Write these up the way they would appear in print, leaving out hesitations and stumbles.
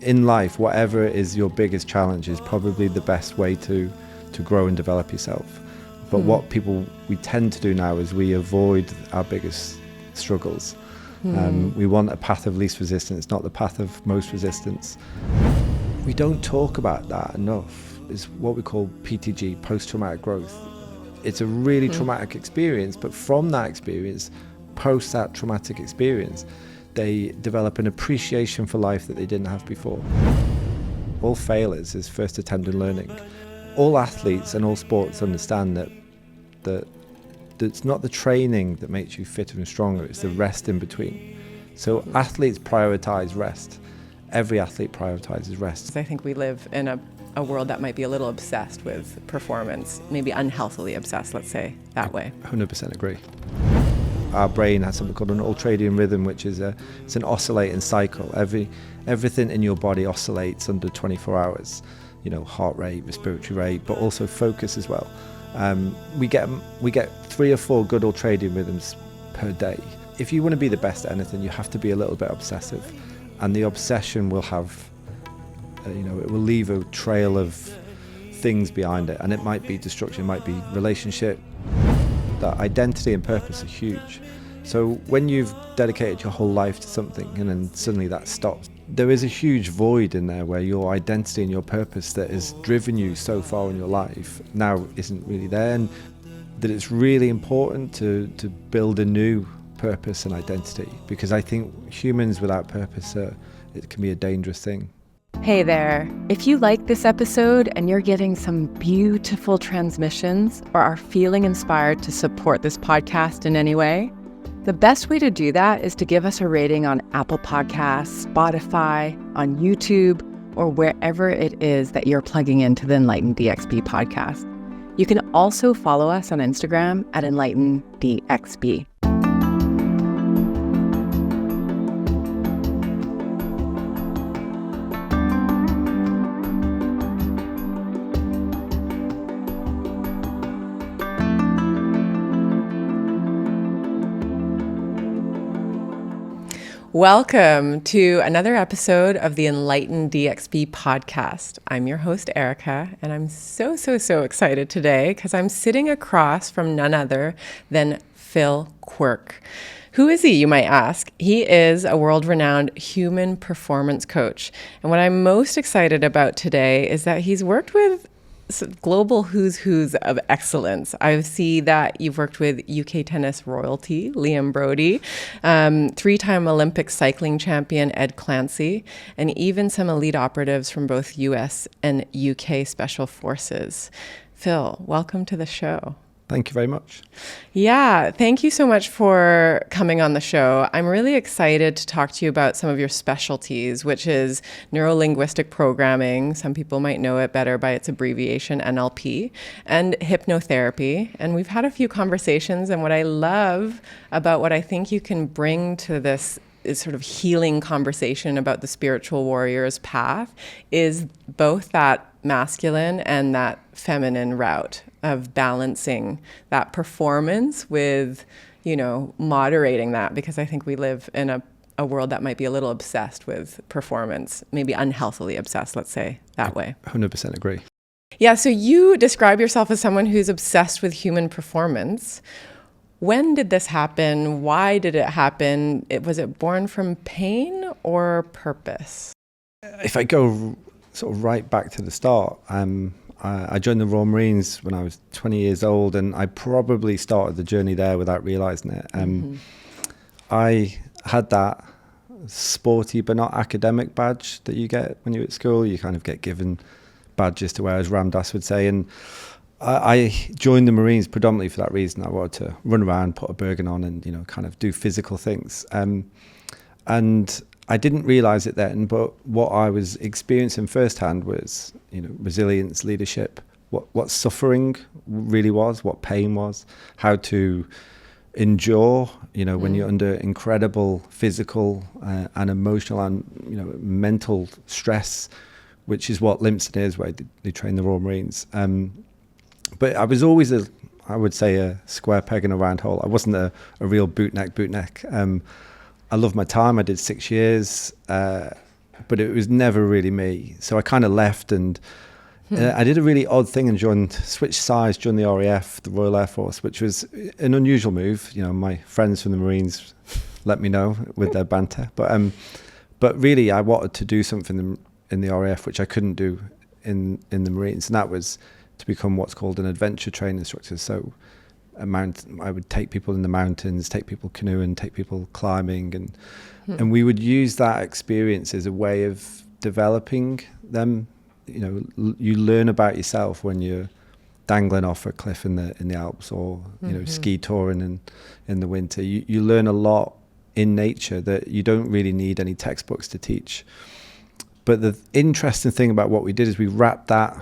in life, whatever is your biggest challenge is probably the best way to grow and develop yourself. But what we tend to do now is we avoid our biggest struggles. We want a path of least resistance, not the path of most resistance. We don't talk about that enough. It's what we call PTG, post-traumatic growth. It's a really traumatic experience, but from that experience, post that traumatic experience, they develop an appreciation for life that they didn't have before. All failures is first attempt in learning. All athletes and all sports understand that it's not the training that makes you fitter and stronger, it's the rest in between. So athletes prioritize rest. Every athlete prioritizes rest. I think we live in a world that might be a little obsessed with performance, maybe unhealthily obsessed, let's say, that way. 100% agree. Our brain has something called an ultradian rhythm, which is it's an oscillating cycle. Everything in your body oscillates under 24 hours. Heart rate, respiratory rate, but also focus as well. We get 3 or 4 good ultradian rhythms per day. If you want to be the best at anything, you have to be a little bit obsessive, and the obsession will have, it will leave a trail of things behind it, and it might be destruction, it might be relationship. That identity and purpose are huge. So when you've dedicated your whole life to something and then suddenly that stops, there is a huge void in there where your identity and your purpose that has driven you so far in your life now isn't really there, and that it's really important to build a new purpose and identity, because I think humans without purpose, it can be a dangerous thing. Hey there. If you like this episode and you're getting some beautiful transmissions or are feeling inspired to support this podcast in any way, the best way to do that is to give us a rating on Apple Podcasts, Spotify, on YouTube, or wherever it is that you're plugging into the Enlighten DXB podcast. You can also follow us on Instagram at Enlighten DXB. Welcome to another episode of the Enlighten DXB Podcast. I'm your host, Erika, and I'm so excited today because I'm sitting across from none other than Phil Quirk. Who is he, you might ask? He is a world-renowned human performance coach. And what I'm most excited about today is that he's worked with global who's of excellence. I see that you've worked with UK tennis royalty, Liam Brodie, 3-time Olympic cycling champion, Ed Clancy, and even some elite operatives from both US and UK special forces. Phil, welcome to the show. Thank you very much. Yeah, thank you so much for coming on the show. I'm really excited to talk to you about some of your specialties, which is neuro-linguistic programming. Some people might know it better by its abbreviation, NLP, and hypnotherapy. And we've had a few conversations, and what I love about what I think you can bring to this is sort of healing conversation about the spiritual warrior's path is both that masculine and that feminine route of balancing that performance with, moderating that, because I think we live in a world that might be a little obsessed with performance, maybe unhealthily obsessed, let's say that way. 100% agree. Yeah, so you describe yourself as someone who's obsessed with human performance. When did this happen? Why did it happen? Was it born from pain or purpose? If I go sort of right back to the start, I joined the Royal Marines when I was 20 years old, and I probably started the journey there without realizing it. I had that sporty but not academic badge that you get when you're at school. You kind of get given badges to wear, as Ram Dass would say, and I joined the Marines predominantly for that reason. I wanted to run around, put a Bergen on, and kind of do physical things. And I didn't realize it then, but what I was experiencing firsthand was, resilience, leadership, what suffering really was, what pain was, how to endure, when you're under incredible physical and emotional and, mental stress, which is what Limpston is, where they train the Royal Marines. But I was always I would say a square peg in a round hole. I wasn't a real boot neck. I loved my time. I did 6 years. but it was never really me. So I kind of left, and I did a really odd thing and switched sides, joined the RAF, the Royal Air Force, which was an unusual move. You know, my friends from the Marines let me know with their banter. But really, I wanted to do something in the RAF which I couldn't do in the Marines, and that was to become what's called an adventure training instructor. So I would take people in the mountains, take people canoeing, take people climbing, and we would use that experience as a way of developing them. You know, you learn about yourself when you're dangling off a cliff in the Alps, or you know, ski touring in the winter. You learn a lot in nature that you don't really need any textbooks to teach. But the interesting thing about what we did is we wrapped that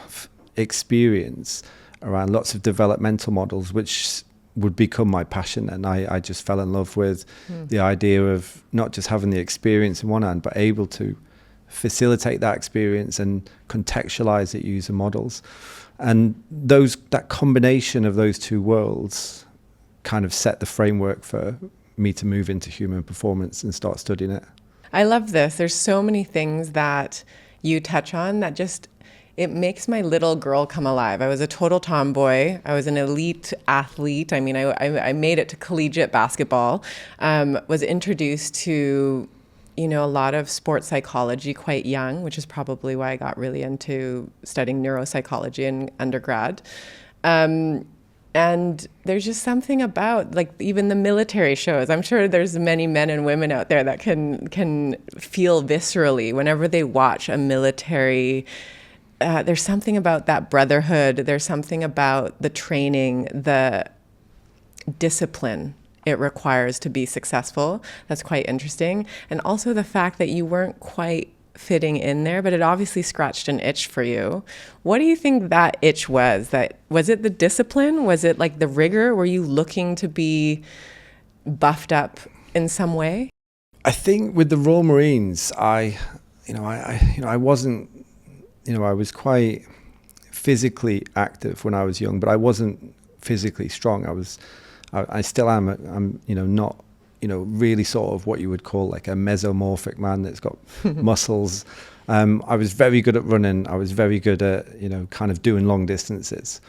experience around lots of developmental models, which would become my passion. And I just fell in love with the idea of not just having the experience in one hand, but able to facilitate that experience and contextualize it using models. And that combination of those two worlds kind of set the framework for me to move into human performance and start studying it. I love this. There's so many things that you touch on that it makes my little girl come alive. I was a total tomboy. I was an elite athlete. I mean, I made it to collegiate basketball, was introduced to, you know, a lot of sports psychology quite young, which is probably why I got really into studying neuropsychology in undergrad. And there's just something about, like, even the military shows. I'm sure there's many men and women out there that can feel viscerally whenever they watch a military. There's something about that brotherhood. There's something about the training, the discipline it requires to be successful. That's quite interesting. And also the fact that you weren't quite fitting in there, but it obviously scratched an itch for you. What do you think that itch was? Was it the discipline? Was it like the rigor? Were you looking to be buffed up in some way? I think with the Royal Marines, I wasn't, I was quite physically active when I was young, but I wasn't physically strong. I still am. I'm not, really sort of what you would call like a mesomorphic man that's got muscles. I was very good at running. I was very good at, kind of doing long distances.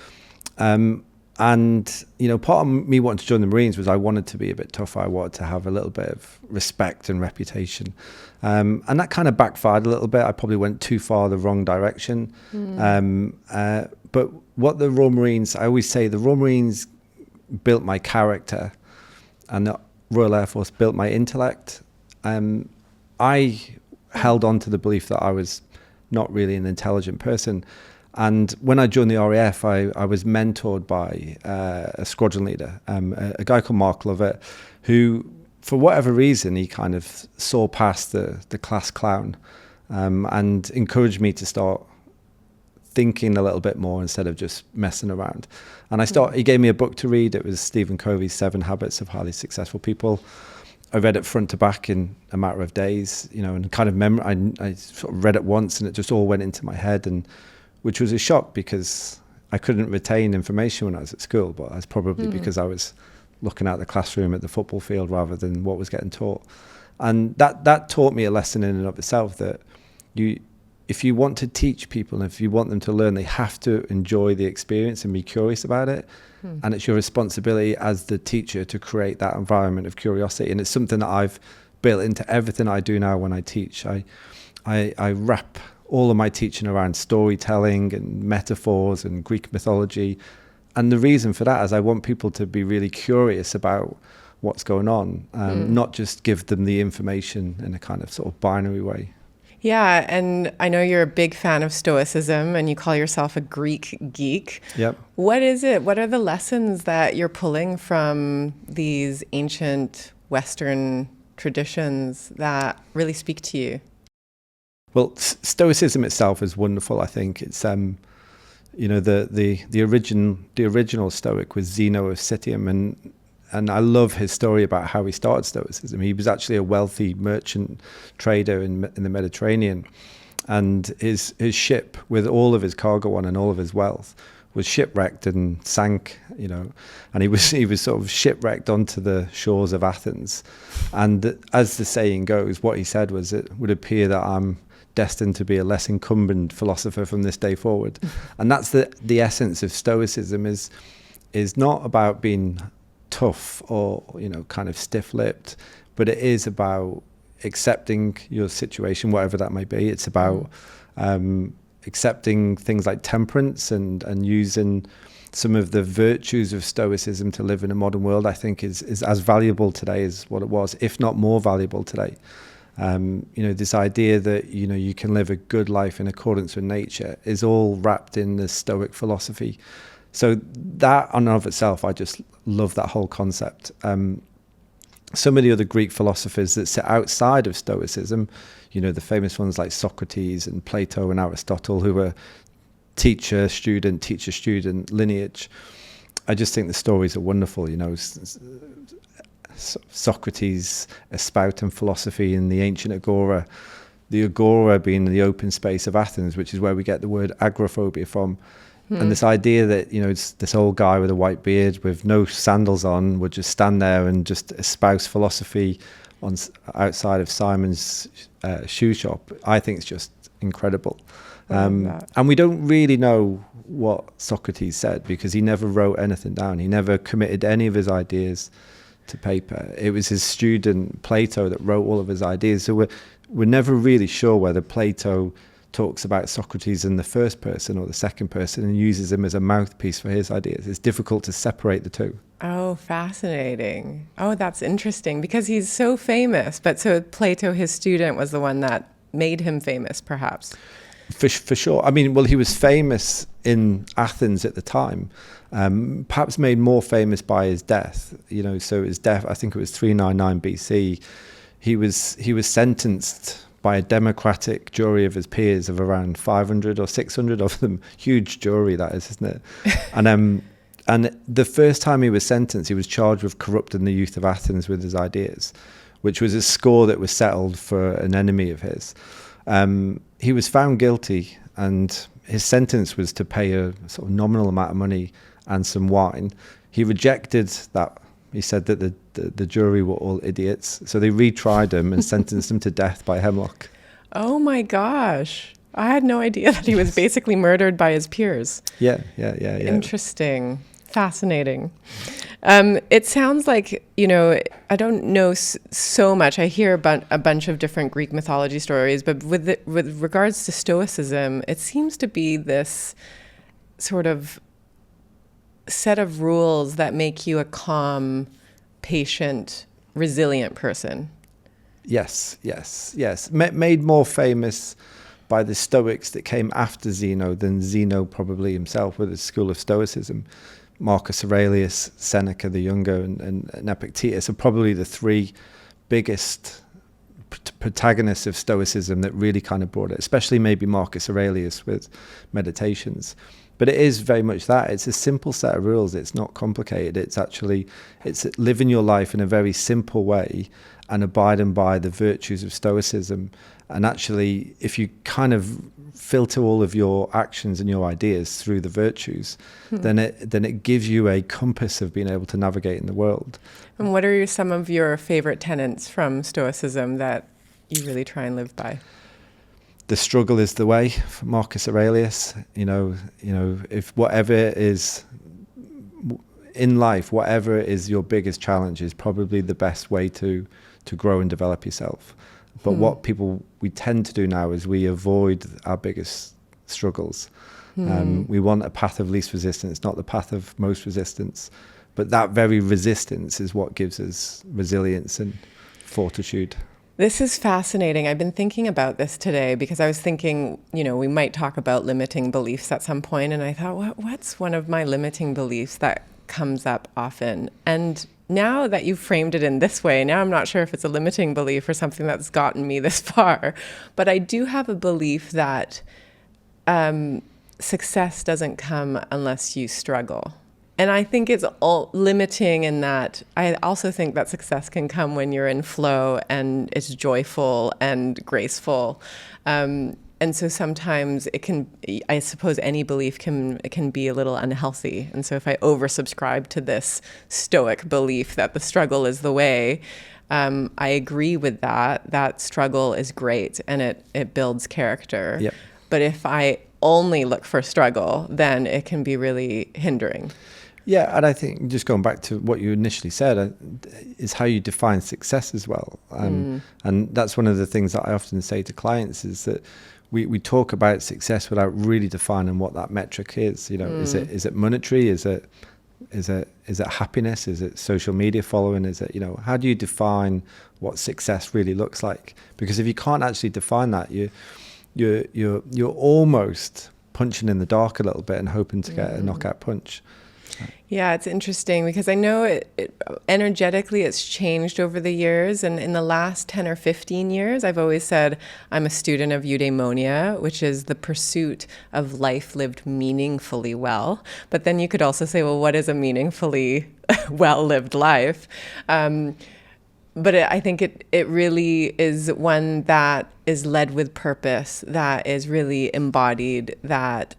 And, part of me wanting to join the Marines was I wanted to be a bit tougher. I wanted to have a little bit of respect and reputation. And that kind of backfired a little bit. I probably went too far the wrong direction. But what the Royal Marines, I always say the Royal Marines built my character, and the Royal Air Force built my intellect. I held on to the belief that I was not really an intelligent person. And when I joined the RAF, I was mentored by a squadron leader, a guy called Mark Lovett, who, for whatever reason, he kind of saw past the class clown and encouraged me to start thinking a little bit more instead of just messing around. And he gave me a book to read. It was Stephen Covey's 7 Habits of Highly Successful People. I read it front to back in a matter of days, and kind of I sort of read it once and it just all went into my head, and which was a shock because I couldn't retain information when I was at school, but that's probably because I was looking at the classroom at the football field rather than what was getting taught. And that taught me a lesson in and of itself, that if you want to teach people and if you want them to learn, they have to enjoy the experience and be curious about it. And it's your responsibility as the teacher to create that environment of curiosity. And it's something that I've built into everything I do now when I teach. I wrap all of my teaching around storytelling and metaphors and Greek mythology. And the reason for that is I want people to be really curious about what's going on, not just give them the information in a kind of sort of binary way. Yeah, and I know you're a big fan of Stoicism and you call yourself a Greek geek. Yep. What is it? What are the lessons that you're pulling from these ancient Western traditions that really speak to you? Well, Stoicism itself is wonderful. I think it's the original Stoic was Zeno of Citium, and I love his story about how he started Stoicism. He was actually a wealthy merchant trader in the Mediterranean, and his ship with all of his cargo on and all of his wealth was shipwrecked and sank, and he was sort of shipwrecked onto the shores of Athens. And as the saying goes, what he said was, it would appear that I'm destined to be a less incumbent philosopher from this day forward. And that's the essence of Stoicism, is not about being tough or, kind of stiff-lipped, but it is about accepting your situation, whatever that may be. It's about accepting things like temperance and using some of the virtues of Stoicism to live in a modern world. I think is as valuable today as what it was, if not more valuable today. This idea that, you can live a good life in accordance with nature is all wrapped in the Stoic philosophy. So that on and of itself, I just love that whole concept. Some of the other Greek philosophers that sit outside of Stoicism, the famous ones like Socrates and Plato and Aristotle, who were teacher-student lineage. I just think the stories are wonderful. Socrates espouting philosophy in the ancient agora, the agora being the open space of Athens, which is where we get the word agoraphobia from. And this idea that, it's this old guy with a white beard with no sandals on would just stand there and just espouse philosophy outside of Simon's shoe shop, I think it's just incredible. And we don't really know what Socrates said, because he never wrote anything down. He never committed any of his ideas to paper. It was his student Plato that wrote all of his ideas. So we're never really sure whether Plato talks about Socrates in the first person or the second person and uses him as a mouthpiece for his ideas. It's difficult to separate the two. Oh, fascinating. Oh, that's interesting, because he's so famous. But so Plato, his student, was the one that made him famous, perhaps. For sure. I mean, well, he was famous in Athens at the time, perhaps made more famous by his death. So his death, I think it was 399 BC. He was sentenced by a democratic jury of his peers of around 500 or 600 of them. Huge jury, that is, isn't it? And the first time he was sentenced, he was charged with corrupting the youth of Athens with his ideas, which was a score that was settled for an enemy of his. He was found guilty, and his sentence was to pay a sort of nominal amount of money and some wine. He rejected that. He said that the jury were all idiots. So they retried him and sentenced him to death by hemlock. Oh my gosh. I had no idea that he was basically murdered by his peers. Yeah. Interesting. Fascinating. It sounds like, I don't know so much. I hear about a bunch of different Greek mythology stories, but with regards to Stoicism, it seems to be this sort of set of rules that make you a calm, patient, resilient person. Yes. Made more famous by the Stoics that came after Zeno than Zeno probably himself with his school of Stoicism. Marcus Aurelius, Seneca the Younger, and Epictetus are probably the three biggest protagonists of Stoicism that really kind of brought it, especially maybe Marcus Aurelius with Meditations. But it is very much that. It's a simple set of rules. It's not complicated. It's living your life in a very simple way and abiding by the virtues of Stoicism. And actually, if you kind of filter all of your actions and your ideas through the virtues, then it gives you a compass of being able to navigate in the world. And what are some of your favorite tenets from Stoicism that you really try and live by? The struggle is the way, for Marcus Aurelius. If whatever is in life, whatever is your biggest challenge is probably the best way to grow and develop yourself. But what we tend to do now is we avoid our biggest struggles. We want a path of least resistance, not the path of most resistance. But that very resistance is what gives us resilience and fortitude. This is fascinating. I've been thinking about this today because I was thinking, we might talk about limiting beliefs at some point. And I thought, what's one of my limiting beliefs that comes up often? And now that you've framed it in this way, now I'm not sure if it's a limiting belief or something that's gotten me this far. But I do have a belief that success doesn't come unless you struggle. And I think it's all limiting in that I also think that success can come when you're in flow and it's joyful and graceful. And so sometimes it can, I suppose any belief can be a little unhealthy. And so if I oversubscribe to this Stoic belief that the struggle is the way, I agree with that. That struggle is great and it builds character. Yep. But if I only look for struggle, then it can be really hindering. Yeah, and I think just going back to what you initially said is how you define success as well. And that's one of the things that I often say to clients is that we talk about success without really defining what that metric is. You know, is it monetary? Is it happiness? Is it social media following? Is it, you know, how do you define what success really looks like? Because if you can't actually define that, you're almost punching in the dark a little bit and hoping to get a knockout punch. Yeah, it's interesting because I know it energetically it's changed over the years. And in the last 10 or 15 years, I've always said I'm a student of eudaimonia, which is the pursuit of life lived meaningfully well. But then you could also say, well, what is a meaningfully well-lived life? But I think it really is one that is led with purpose, that is really embodied, that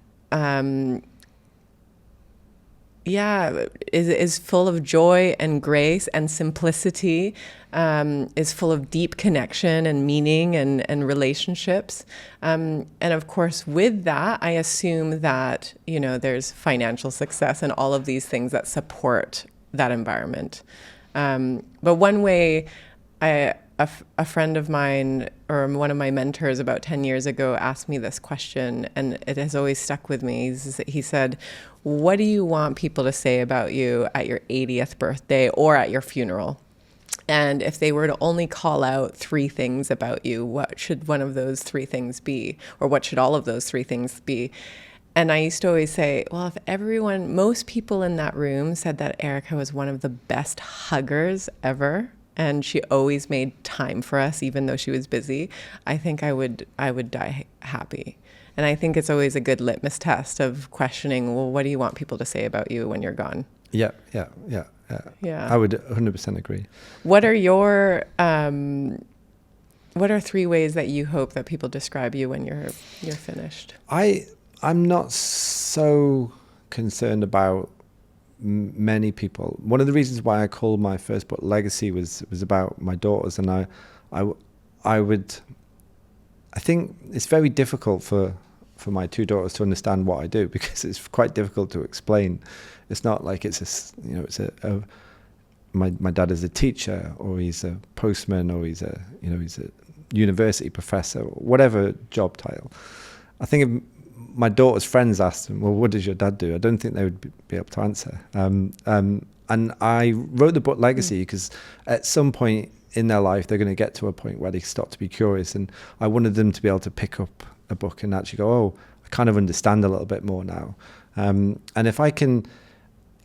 is full of joy and grace and simplicity, is full of deep connection and meaning and relationships. And of course, with that, I assume that, you know, there's financial success and all of these things that support that environment. But one way a friend of mine or one of my mentors about 10 years ago asked me this question, and it has always stuck with me. He said, what do you want people to say about you at your 80th birthday or at your funeral? And if they were to only call out 3 things about you, what should one of those 3 things be? Or what should all of those 3 things be? And I used to always say, well, if most people in that room said that Erika was one of the best huggers ever, and she always made time for us, even though she was busy, I think I would die happy. And I think it's always a good litmus test of questioning, well, what do you want people to say about you when you're gone? Yeah. I would 100% agree. What are your what are 3 ways that you hope that people describe you when you're finished? I'm not so concerned about many people. One of the reasons why I called my first book Legacy was about my daughters, and I think it's very difficult for my 2 daughters to understand what I do, because it's quite difficult to explain. It's not like my dad is a teacher, or he's a postman, or he's a university professor, whatever job title. I think if my daughter's friends asked them, well, what does your dad do? I don't think they would be able to answer. And I wrote the book Legacy because at some point in their life, they're going to get to a point where they start to be curious. And I wanted them to be able to pick up a book and actually go, oh, I kind of understand a little bit more now. And if I can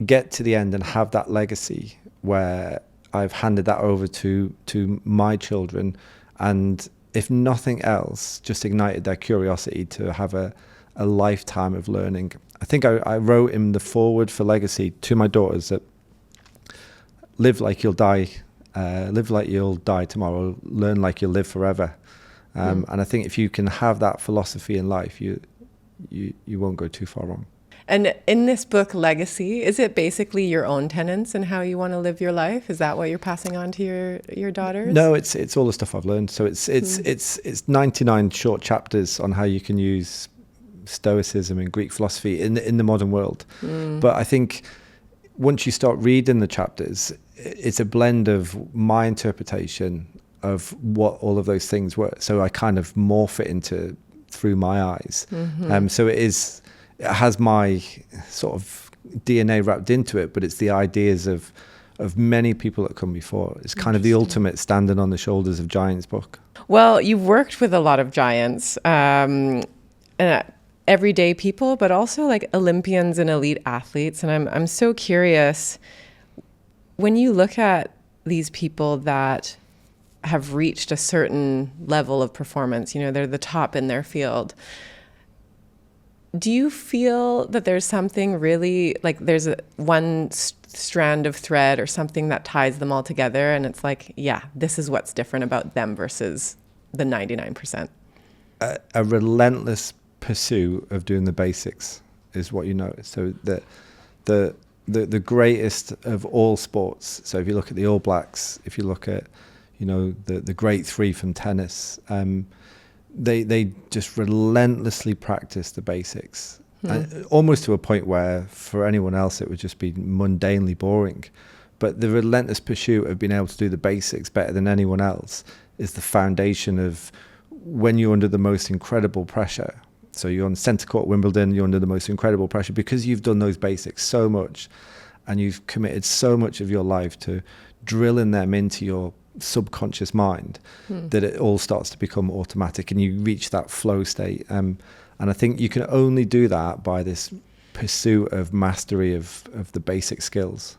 get to the end and have that legacy where I've handed that over to my children, and if nothing else, just ignited their curiosity to have a lifetime of learning. I think I wrote in the foreword for Legacy to my daughters that live like you'll die tomorrow, learn like you'll live forever. And I think if you can have that philosophy in life, you won't go too far wrong. And in this book, Legacy, is it basically your own tenets and how you want to live your life? Is that what you're passing on to your daughters? No, it's all the stuff I've learned. So it's 99 short chapters on how you can use Stoicism and Greek philosophy in the modern world. But I think once you start reading the chapters, it's a blend of my interpretation of what all of those things were. So I kind of morph it through my eyes. So it has my sort of DNA wrapped into it, but it's the ideas of many people that come before. It's kind of the ultimate standing on the shoulders of giants book. Well, you've worked with a lot of giants, everyday people, but also like Olympians and elite athletes. And I'm so curious, when you look at these people that have reached a certain level of performance, they're the top in their field, do you feel that there's something really, like there's one strand of thread or something that ties them all together, and it's like, yeah, this is what's different about them versus the 99%? A relentless pursuit of doing the basics is what you know. So the greatest of all sports. So if you look at the All Blacks, if you look at the great three from tennis. They just relentlessly practice the basics, almost to a point where for anyone else it would just be mundanely boring. But the relentless pursuit of being able to do the basics better than anyone else is the foundation of when you're under the most incredible pressure. So you're on centre court Wimbledon, you're under the most incredible pressure because you've done those basics so much and you've committed so much of your life to drilling them into your subconscious mind that it all starts to become automatic and you reach that flow state. And I think you can only do that by this pursuit of mastery of the basic skills.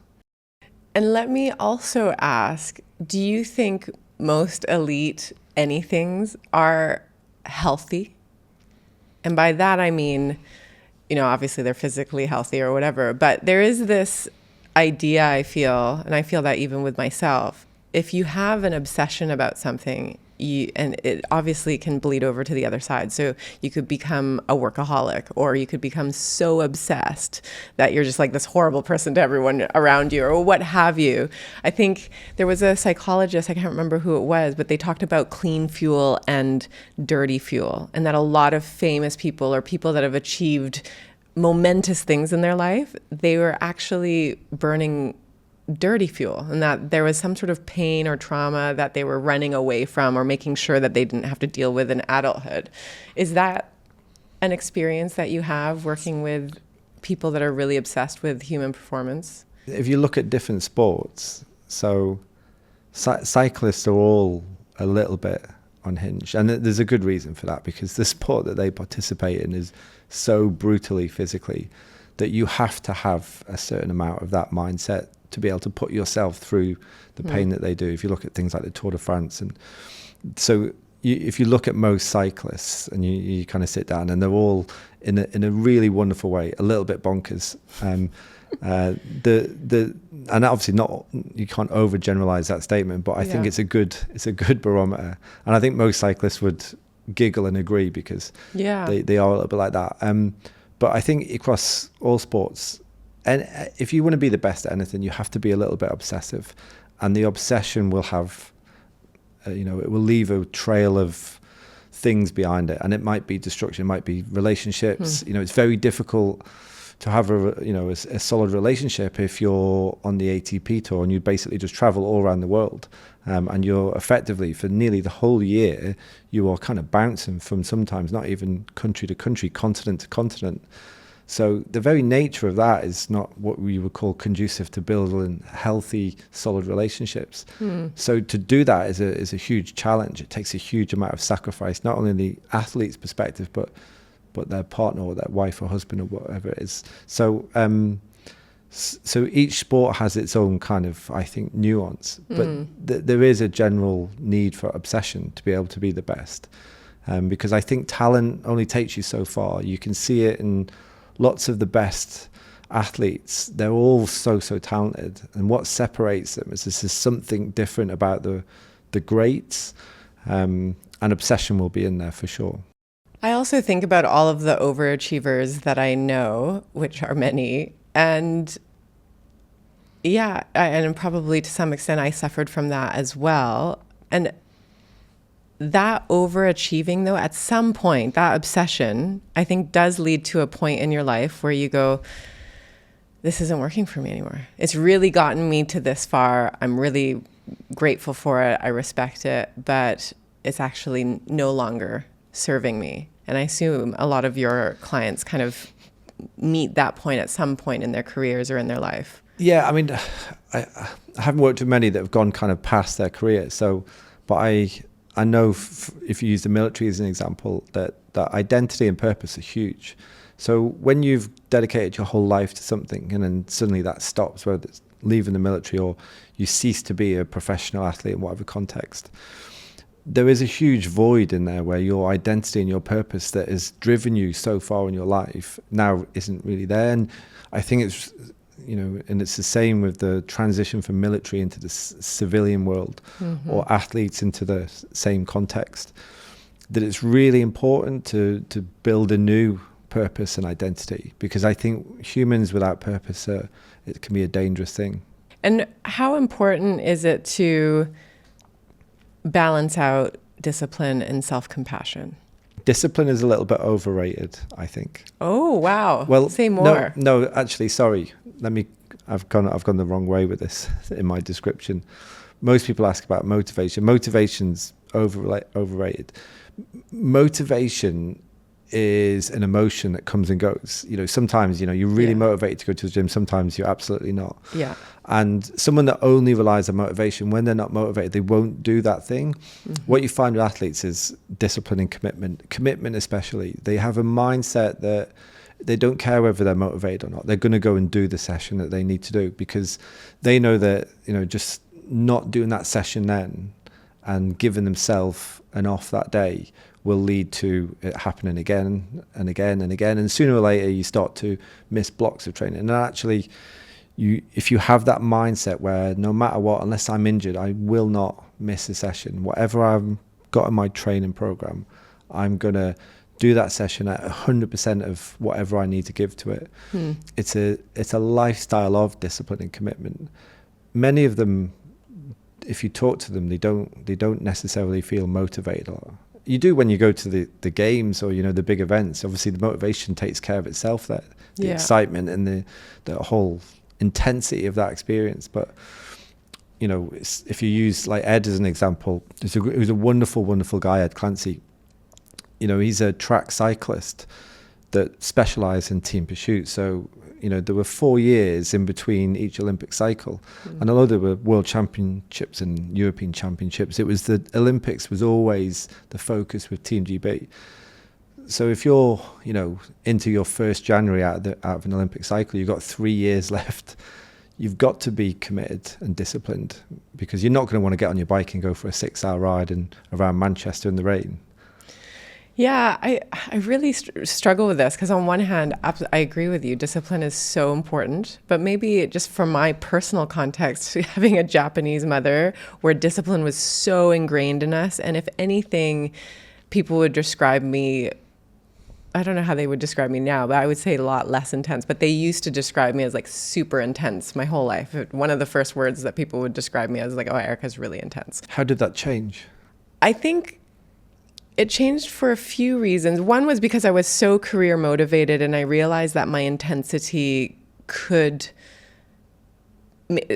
And let me also ask, do you think most elite anythings are healthy? And by that, I mean, obviously they're physically healthy or whatever, but there is this idea I feel, and I feel that even with myself, if you have an obsession about something, and it obviously can bleed over to the other side. So you could become a workaholic, or you could become so obsessed that you're just like this horrible person to everyone around you, or what have you. I think there was a psychologist, I can't remember who it was, but they talked about clean fuel and dirty fuel, and that a lot of famous people or people that have achieved momentous things in their life, they were actually burning dirty fuel, and that there was some sort of pain or trauma that they were running away from or making sure that they didn't have to deal with in adulthood. Is that an experience that you have working with people that are really obsessed with human performance? If you look at different sports, so cyclists are all a little bit unhinged, and there's a good reason for that, because the sport that they participate in is so brutally physically that you have to have a certain amount of that mindset to be able to put yourself through the pain that they do. If you look at things like the Tour de France, and so if you look at most cyclists and you kind of sit down, and they're all in a really wonderful way, a little bit bonkers. And obviously not, you can't overgeneralize that statement, but I think it's a good barometer. And I think most cyclists would giggle and agree, because they are a little bit like that. But I think across all sports, and if you want to be the best at anything, you have to be a little bit obsessive, and the obsession will have, it will leave a trail of things behind it, and it might be destruction, it might be relationships. It's very difficult to have a solid relationship if you're on the ATP tour and you basically just travel all around the world, and you're effectively for nearly the whole year you are kind of bouncing from sometimes not even country to country, continent to continent. So the very nature of that is not what we would call conducive to building healthy, solid relationships. So to do that is a huge challenge. It takes a huge amount of sacrifice, not only in the athlete's perspective, but their partner or their wife or husband or whatever it is. So so each sport has its own kind of, I think, nuance. But there is a general need for obsession to be able to be the best. Because I think talent only takes you so far. You can see it in lots of the best athletes. They're all so talented, and what separates them is this is something different about the greats, and obsession will be in there for sure. I also think about all of the overachievers that I know, which are many, and and probably to some extent I suffered from that as well. And that overachieving, though, at some point, that obsession, I think, does lead to a point in your life where you go, this isn't working for me anymore. It's really gotten me to this far. I'm really grateful for it. I respect it, but it's actually no longer serving me. And I assume a lot of your clients kind of meet that point at some point in their careers or in their life. Yeah, I mean, I haven't worked with many that have gone kind of past their career. So, but I know if you use the military as an example, that identity and purpose are huge. So when you've dedicated your whole life to something and then suddenly that stops, whether it's leaving the military or you cease to be a professional athlete in whatever context, there is a huge void in there where your identity and your purpose that has driven you so far in your life now isn't really there. And I think it's, and it's the same with the transition from military into the civilian world, or athletes into the same context, that it's really important to build a new purpose and identity, because I think humans without purpose, it can be a dangerous thing. And how important is it to balance out discipline and self-compassion? Discipline is a little bit overrated, I think. Oh, wow. Well, say more. No, actually, sorry. I've gone the wrong way with this in my description. Most people ask about motivation. Motivation's overrated. Motivation is an emotion that comes and goes. Sometimes, you're really motivated to go to the gym. Sometimes you're absolutely not. Yeah. And someone that only relies on motivation, when they're not motivated, they won't do that thing. Mm-hmm. What you find with athletes is discipline and commitment especially. They have a mindset that they don't care whether they're motivated or not. They're going to go and do the session that they need to do, because they know that, just not doing that session then and giving themselves an off that day will lead to it happening again and again and again. And sooner or later, you start to miss blocks of training. And actually, if you have that mindset where no matter what, unless I'm injured, I will not miss a session. Whatever I've got in my training program, I'm going to do that session at 100% of whatever I need to give to it. It's a lifestyle of discipline and commitment. Many of them, if you talk to them, they don't necessarily feel motivated. You do when you go to the games or the big events. Obviously, the motivation takes care of itself. There, the excitement and the whole intensity of that experience. But if you use like Ed as an example, he was a wonderful guy, Ed Clancy. He's a track cyclist that specialized in team pursuit. So, there were 4 years in between each Olympic cycle. And although there were world championships and European championships, it was the Olympics was always the focus with Team GB. So if you're, into your first January out of an Olympic cycle, you've got 3 years left. You've got to be committed and disciplined, because you're not going to want to get on your bike and go for a 6-hour ride around Manchester in the rain. Yeah, I really struggle with this, because on one hand, I agree with you. Discipline is so important. But maybe just from my personal context, having a Japanese mother where discipline was so ingrained in us. And if anything, people would describe me, I don't know how they would describe me now, but I would say a lot less intense. But they used to describe me as like super intense my whole life. One of the first words that people would describe me as like, oh, Erika's really intense. How did that change? I think it changed for a few reasons. One was because I was so career motivated, and I realized that my intensity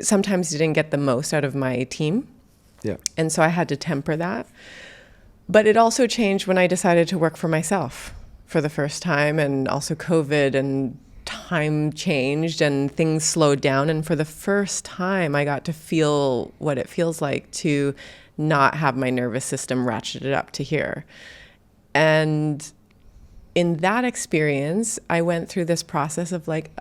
sometimes didn't get the most out of my team. Yeah. And so I had to temper that. But it also changed when I decided to work for myself for the first time, and also COVID and time changed and things slowed down. And for the first time, I got to feel what it feels like to not have my nervous system ratcheted up to here. And in that experience, I went through this process of like,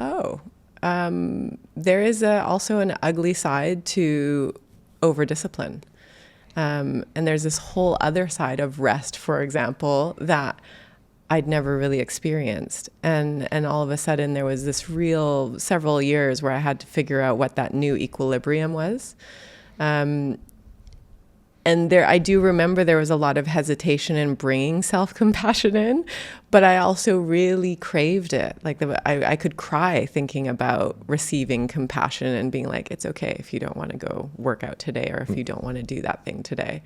there is also an ugly side to over-discipline. And there's this whole other side of rest, for example, that I'd never really experienced. And all of a sudden there was this several years where I had to figure out what that new equilibrium was. And I do remember there was a lot of hesitation in bringing self-compassion in, but I also really craved it. Like I could cry thinking about receiving compassion and being like, it's okay if you don't want to go work out today, or if you don't want to do that thing today.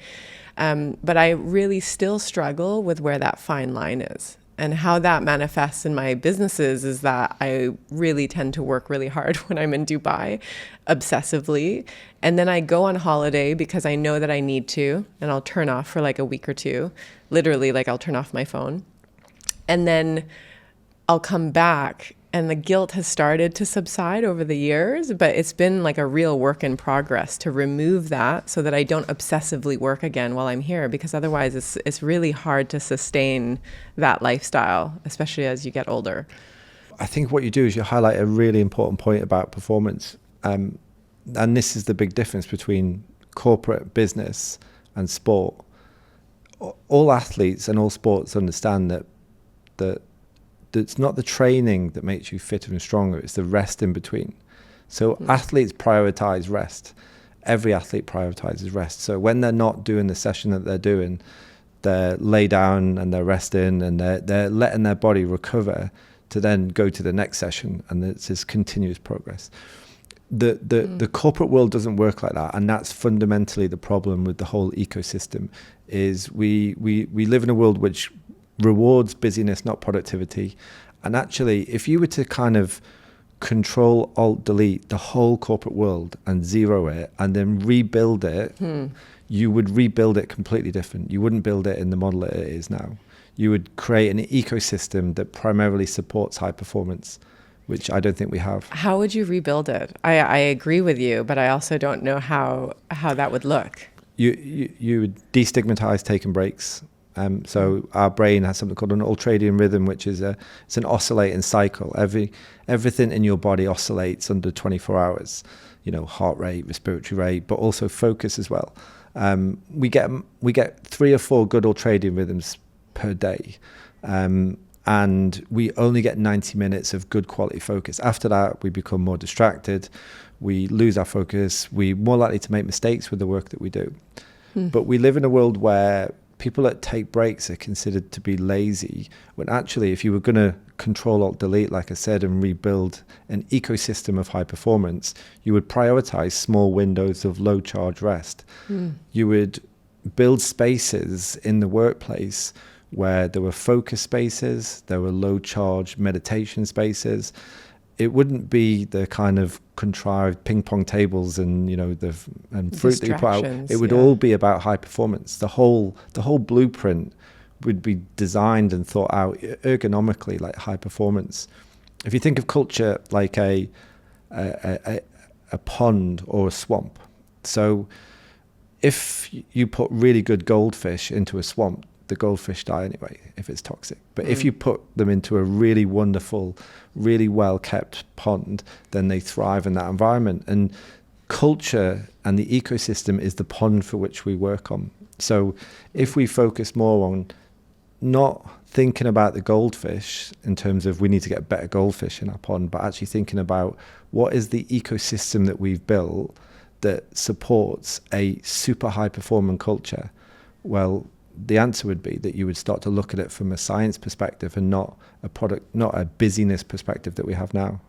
But I really still struggle with where that fine line is. And how that manifests in my businesses is that I really tend to work really hard when I'm in Dubai, obsessively. And then I go on holiday because I know that I need to, and I'll turn off for like a week or two. Literally, like I'll turn off my phone. And then I'll come back, and the guilt has started to subside over the years, but it's been like a real work in progress to remove that so that I don't obsessively work again while I'm here, because otherwise it's really hard to sustain that lifestyle, especially as you get older. I think what you do is you highlight a really important point about performance. And this is the big difference between corporate business and sport. All athletes and all sports understand that it's not the training that makes you fitter and stronger, it's the rest in between. So athletes prioritize rest. Every athlete prioritizes rest. So when they're not doing the session that they're doing, they're lay down and they're resting, and they're letting their body recover to then go to the next session, and it's this continuous progress. the corporate world doesn't work like that, and that's fundamentally the problem with the whole ecosystem. Is we live in a world which rewards busyness, not productivity. And actually, if you were to kind of Control Alt Delete the whole corporate world and zero it and then rebuild it, you would rebuild it completely different. You wouldn't build it in the model it is now. You would create an ecosystem that primarily supports high performance, which I don't think we have. How would you rebuild it? I agree with you, but I also don't know how that would look. You would destigmatize taking breaks. So our brain has something called an ultradian rhythm, which is it's an oscillating cycle. Everything in your body oscillates under 24 hours. Heart rate, respiratory rate, but also focus as well. We get 3 or 4 good ultradian rhythms per day, and we only get 90 minutes of good quality focus. After that, we become more distracted. We lose our focus. We're more likely to make mistakes with the work that we do. But we live in a world where people that take breaks are considered to be lazy, when actually, if you were going to Control Alt Delete, like I said, and rebuild an ecosystem of high performance, you would prioritize small windows of low charge rest. You would build spaces in the workplace where there were focus spaces, there were low charge meditation spaces. It wouldn't be the kind of contrived ping pong tables and and fruit that you put out. It would all be about high performance. The whole blueprint would be designed and thought out ergonomically, like high performance. If you think of culture like a pond or a swamp, so if you put really good goldfish into a swamp, the goldfish die anyway if it's toxic. But if you put them into a really wonderful, really well-kept pond, then they thrive in that environment. And culture and the ecosystem is the pond for which we work on. So if we focus more on not thinking about the goldfish in terms of we need to get better goldfish in our pond, but actually thinking about what is the ecosystem that we've built that supports a super high-performing culture, well, the answer would be that you would start to look at it from a science perspective and not a busyness perspective that we have now.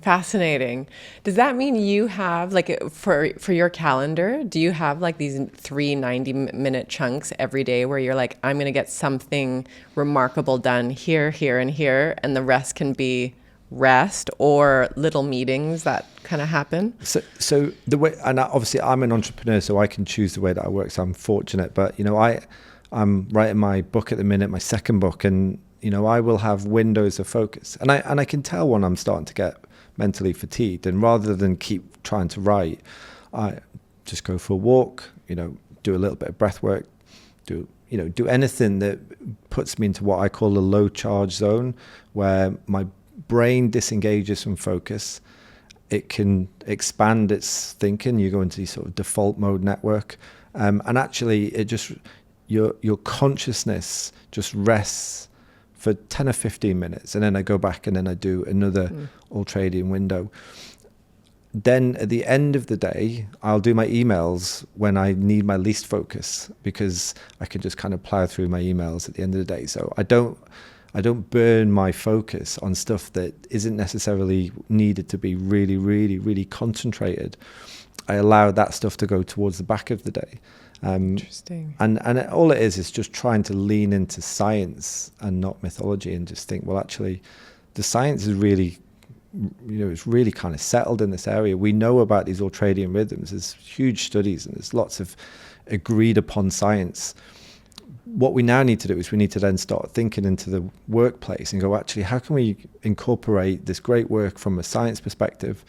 Fascinating. Does that mean you have, like, for your calendar, do you have like these 3 90-minute chunks every day where you're like, I'm going to get something remarkable done here, here, and here, and the rest can be rest or little meetings that kind of happen? So the way, and obviously I'm an entrepreneur, so I can choose the way that I work, so I'm fortunate. But I'm writing my book at the minute, my second book, and I will have windows of focus, and I can tell when I'm starting to get mentally fatigued, and rather than keep trying to write, I just go for a walk, do a little bit of breath work, do anything that puts me into what I call a low charge zone, where my brain disengages from focus. It can expand its thinking. You go into the sort of default mode network, and actually it just your consciousness just rests for 10 or 15 minutes, and then I go back and then I do another ultradian window. Then at the end of the day, I'll do my emails when I need my least focus, because I can just kind of plow through my emails at the end of the day. So I don't burn my focus on stuff that isn't necessarily needed to be really, really, really concentrated. I allow that stuff to go towards the back of the day. Interesting. And all it is just trying to lean into science and not mythology, and just think, well, actually, the science is really, it's really kind of settled in this area. We know about these ultradian rhythms. There's huge studies and there's lots of agreed upon science. What we now need to do is we need to then start thinking into the workplace and go, actually, how can we incorporate this great work from a science perspective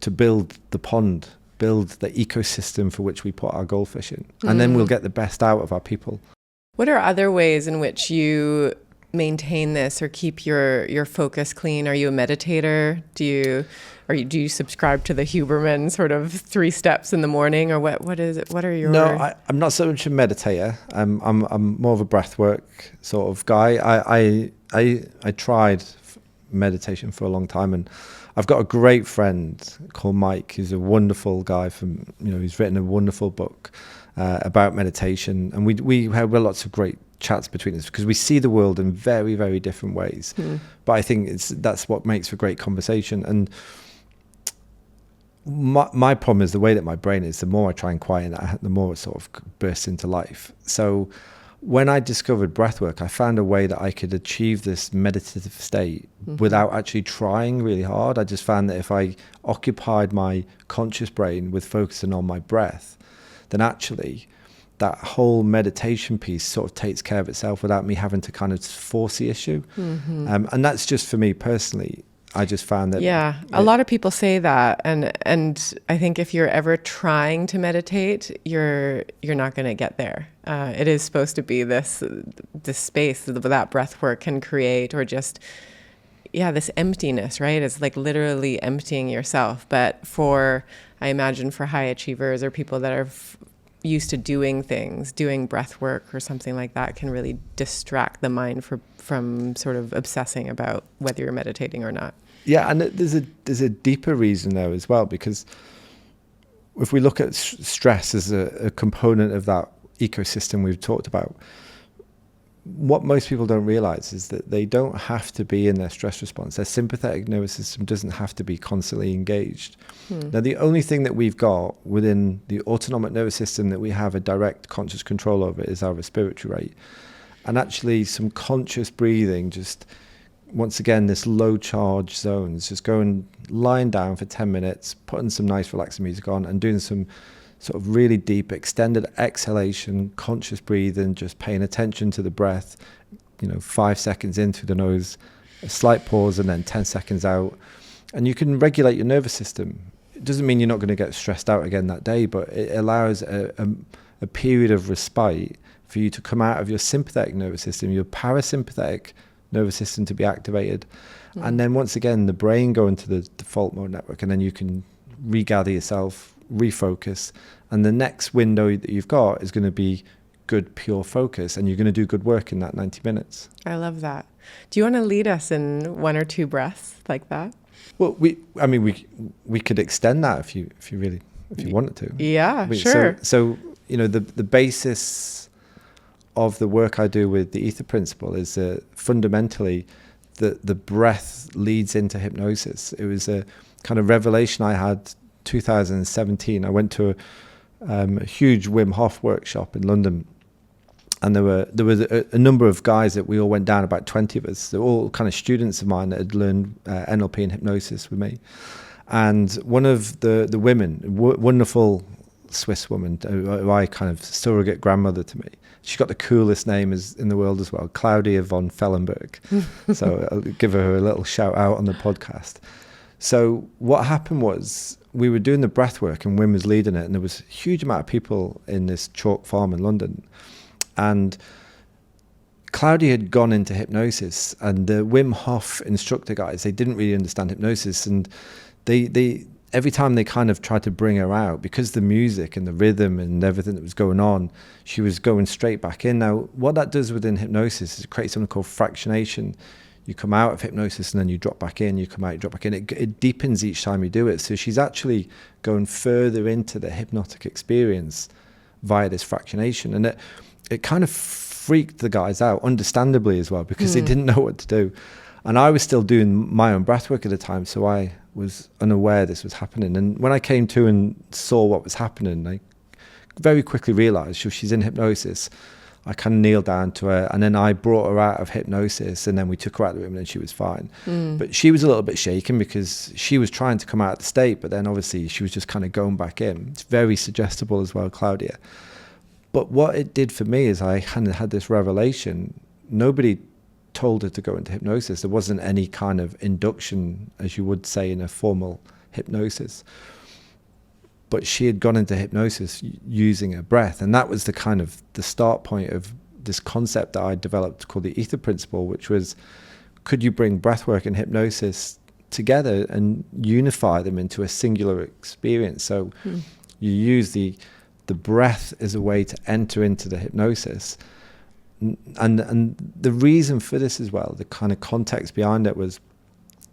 to build the pond, build the ecosystem for which we put our goldfish in, and then we'll get the best out of our people. What are other ways in which you maintain this or keep your focus clean? Are you a meditator? Do you subscribe to the Huberman sort of 3 steps in the morning, or what is it? What are your... No, I'm not so much a meditator. I'm more of a breathwork sort of guy. I tried meditation for a long time, and I've got a great friend called Mike. He's a wonderful guy he's written a wonderful book about meditation, and we have lots of great chats between us because we see the world in very, very different ways. But I think that's what makes for great conversation. And my problem is the way that my brain is. The more I try and quieten it, the more it sort of bursts into life. So when I discovered breathwork, I found a way that I could achieve this meditative state without actually trying really hard. I just found that if I occupied my conscious brain with focusing on my breath, then actually that whole meditation piece sort of takes care of itself without me having to kind of force the issue. And that's just for me personally. I just found that a lot of people say that, and I think if you're ever trying to meditate, you're not going to get there. It is supposed to be this space that breath work can create, or just this emptiness, right? It's like literally emptying yourself. But I imagine for high achievers or people that are used to doing things, doing breath work or something like that can really distract the mind from sort of obsessing about whether you're meditating or not. Yeah, and there's a deeper reason there as well, because if we look at stress as a component of that ecosystem we've talked about, what most people don't realize is that they don't have to be in their stress response. Their sympathetic nervous system doesn't have to be constantly engaged. Now, the only thing that we've got within the autonomic nervous system that we have a direct conscious control over is our respiratory rate. And actually some conscious breathing, just once again, this low charge zones, just going lying down for 10 minutes, putting some nice relaxing music on and doing some sort of really deep extended exhalation, conscious breathing, just paying attention to the breath, 5 seconds in through the nose, a slight pause and then 10 seconds out. And you can regulate your nervous system. It doesn't mean you're not going to get stressed out again that day, but it allows a period of respite for you to come out of your sympathetic nervous system, your parasympathetic nervous system to be activated. And then once again, the brain go into the default mode network, and then you can regather yourself, refocus. And the next window that you've got is going to be good, pure focus, and you're going to do good work in that 90 minutes. I love that. Do you want to lead us in one or two breaths like that? Well, we could extend that if you wanted to. Yeah, sure. So the basis of the work I do with the ether principle is fundamentally the breath leads into hypnosis. It was a kind of revelation I had 2017. I went to a huge Wim Hof workshop in London, and there was a number of guys that we all went down, about 20 of us. They're all kind of students of mine that had learned NLP and hypnosis with me. And one of the women, wonderful Swiss woman, who I kind of surrogate grandmother to me. She's got the coolest name in the world as well, Claudia von Fellenberg. So I'll give her a little shout out on the podcast. So what happened was we were doing the breath work and Wim was leading it, and there was a huge amount of people in this chalk farm in London. And Claudia had gone into hypnosis, and the Wim Hof instructor guys, they didn't really understand hypnosis, and they every time they kind of tried to bring her out, because the music and the rhythm and everything that was going on, she was going straight back in. Now, what that does within hypnosis is it creates something called fractionation. You come out of hypnosis and then you drop back in, you come out, you drop back in. It deepens each time you do it. So she's actually going further into the hypnotic experience via this fractionation. And it kind of freaked the guys out, understandably as well, because they didn't know what to do. And I was still doing my own breathwork at the time, so I was unaware this was happening. And when I came to and saw what was happening, I very quickly realized she's in hypnosis. I kind of kneeled down to her, and then I brought her out of hypnosis, and then we took her out of the room, and she was fine. But she was a little bit shaken because she was trying to come out of the state, but then obviously she was just kind of going back in. It's very suggestible as well, Claudia. But what it did for me is I kind of had this revelation. Nobody told her to go into hypnosis. There wasn't any kind of induction, as you would say, in a formal hypnosis. But she had gone into hypnosis using her breath. And that was the kind of the start point of this concept that I developed called the ether principle, which was, could you bring breathwork and hypnosis together and unify them into a singular experience? So you use the breath as a way to enter into the hypnosis. And the reason for this as well, the kind of context behind it was,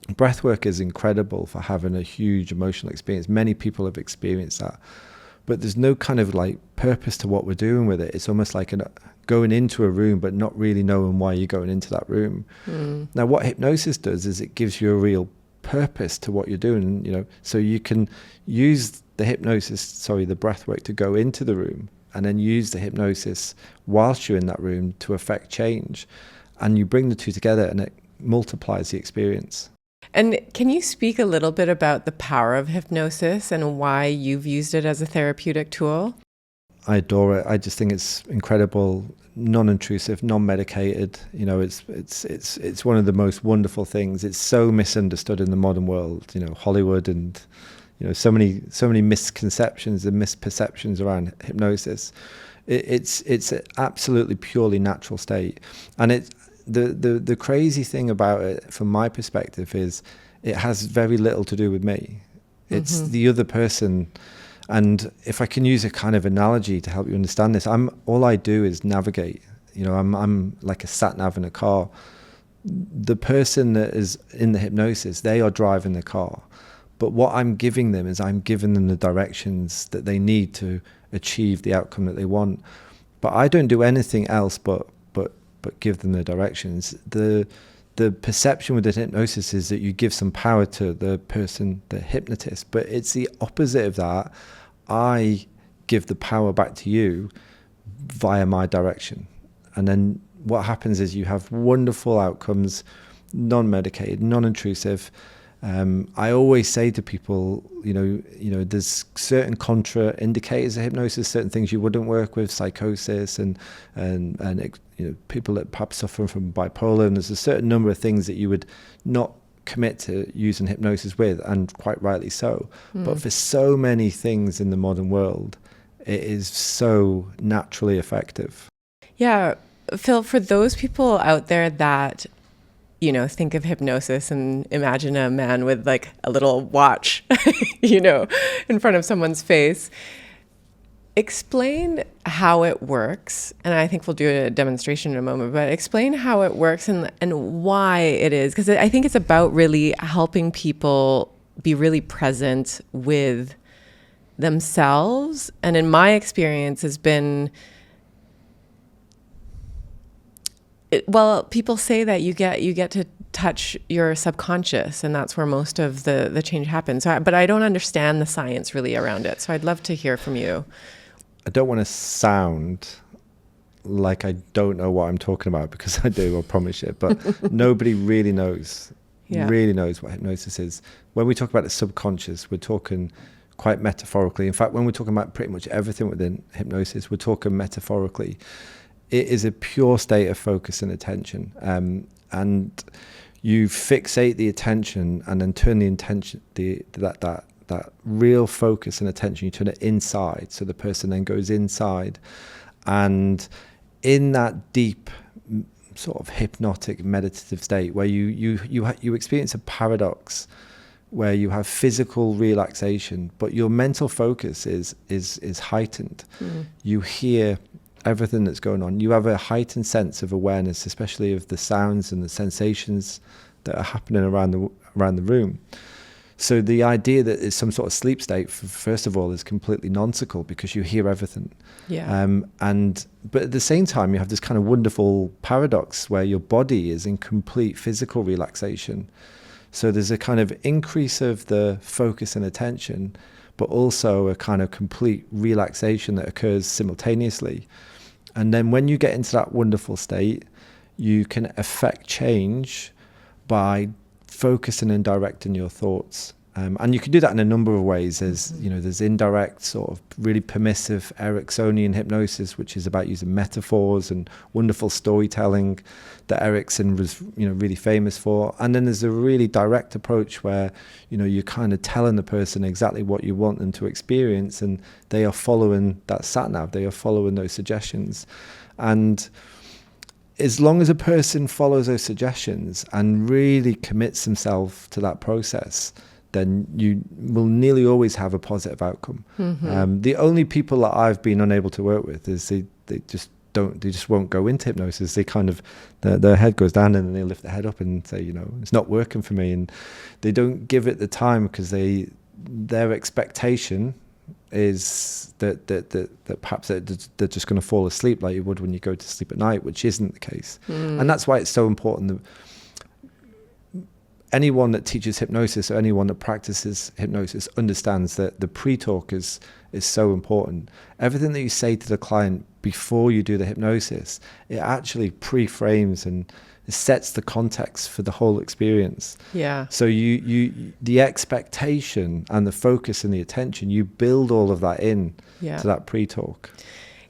breathwork is incredible for having a huge emotional experience. Many people have experienced that, but there's no kind of like purpose to what we're doing with it. It's almost like going into a room, but not really knowing why you're going into that room. Now, what hypnosis does is it gives you a real purpose to what you're doing, you know, so you can use the breathwork to go into the room, and then use the hypnosis whilst you're in that room to affect change. And you bring the two together and it multiplies the experience. And can you speak a little bit about the power of hypnosis and why you've used it as a therapeutic tool? I adore it. I just think it's incredible, non-intrusive, non-medicated. You know, it's one of the most wonderful things. It's so misunderstood in the modern world, you know, Hollywood and, you know, so many misconceptions and misperceptions around hypnosis. It's an absolutely purely natural state. And the crazy thing about it, from my perspective, is it has very little to do with me. It's the other person. And if I can use a kind of analogy to help you understand this, all I do is navigate. You know, I'm like a sat nav in a car. The person that is in the hypnosis, they are driving the car. But what I'm giving them is I'm giving them the directions that they need to achieve the outcome that they want. But I don't do anything else but give them the directions. The perception with the hypnosis is that you give some power to the person, the hypnotist, but it's the opposite of that. I give the power back to you via my direction. And then what happens is you have wonderful outcomes, non-medicated, non-intrusive. I always say to people, you know, there's certain contraindicators of hypnosis, certain things you wouldn't work with, psychosis and you know, people that perhaps suffer from bipolar, and there's a certain number of things that you would not commit to using hypnosis with, and quite rightly so. But for so many things in the modern world, it is so naturally effective. Yeah, Phil, for those people out there that, you know, think of hypnosis and imagine a man with like a little watch, you know, in front of someone's face, explain how it works. And I think we'll do a demonstration in a moment, but explain how it works and why it is. Because I think it's about really helping people be really present with themselves. And in my experience has been, people say that you get to touch your subconscious, and that's where most of the change happens. But I don't understand the science really around it. So I'd love to hear from you. I don't want to sound like I don't know what I'm talking about, because I do, I promise you. But nobody really knows what hypnosis is. When we talk about the subconscious, we're talking quite metaphorically. In fact, when we're talking about pretty much everything within hypnosis, we're talking metaphorically. It is a pure state of focus and attention. And you fixate the attention and then turn the intention, that real focus and attention, you turn it inside. So the person then goes inside, and in that deep sort of hypnotic meditative state where you experience a paradox where you have physical relaxation, but your mental focus is heightened. You hear everything that's going on. You have a heightened sense of awareness, especially of the sounds and the sensations that are happening around the room. So the idea that it's some sort of sleep state, first of all, is completely nonsensical, because you hear everything. Yeah. But at the same time, you have this kind of wonderful paradox where your body is in complete physical relaxation. So there's a kind of increase of the focus and attention, but also a kind of complete relaxation that occurs simultaneously. And then when you get into that wonderful state, you can affect change by focusing and directing your thoughts. And you can do that in a number of ways. There's indirect, sort of really permissive Ericksonian hypnosis, which is about using metaphors and wonderful storytelling that Erickson was, really famous for. And then there's a really direct approach where, you're kind of telling the person exactly what you want them to experience, and they are following that sat-nav, they are following those suggestions. And as long as a person follows those suggestions and really commits himself to that process, then you will nearly always have a positive outcome. Mm-hmm. The only people that I've been unable to work with is they just won't go into hypnosis. They kind of, their head goes down and then they lift their head up and say, it's not working for me. And they don't give it the time because their expectation is that perhaps they're just going to fall asleep like you would when you go to sleep at night, which isn't the case. And that's why it's so important that anyone that teaches hypnosis or anyone that practices hypnosis understands that the pre-talk is so important. Everything that you say to the client before you do the hypnosis, it actually pre-frames and it sets the context for the whole experience. Yeah. So you the expectation and the focus and the attention, you build all of that in to that pre-talk.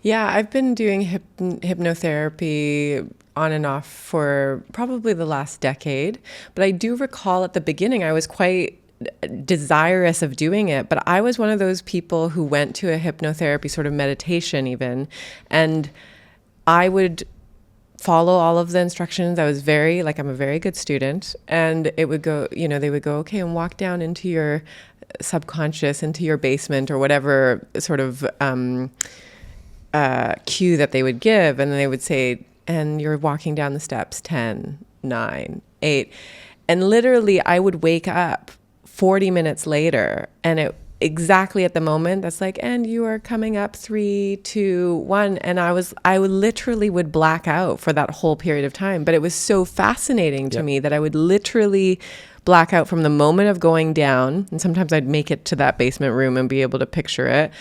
Yeah, I've been doing hypnotherapy on and off for probably the last decade. But I do recall at the beginning, I was quite desirous of doing it. But I was one of those people who went to a hypnotherapy sort of meditation even. And I would follow all of the instructions. I was I'm a very good student. And it would go, they would go, okay, and walk down into your subconscious, into your basement or whatever sort of cue that they would give. And then they would say, and you're walking down the steps, 10, 9, 8. And literally I would wake up 40 minutes later and it exactly at the moment that's like, and you are coming up 3, 2, 1. And I would literally would black out for that whole period of time. But it was so fascinating to me that I would literally black out from the moment of going down. And sometimes I'd make it to that basement room and be able to picture it.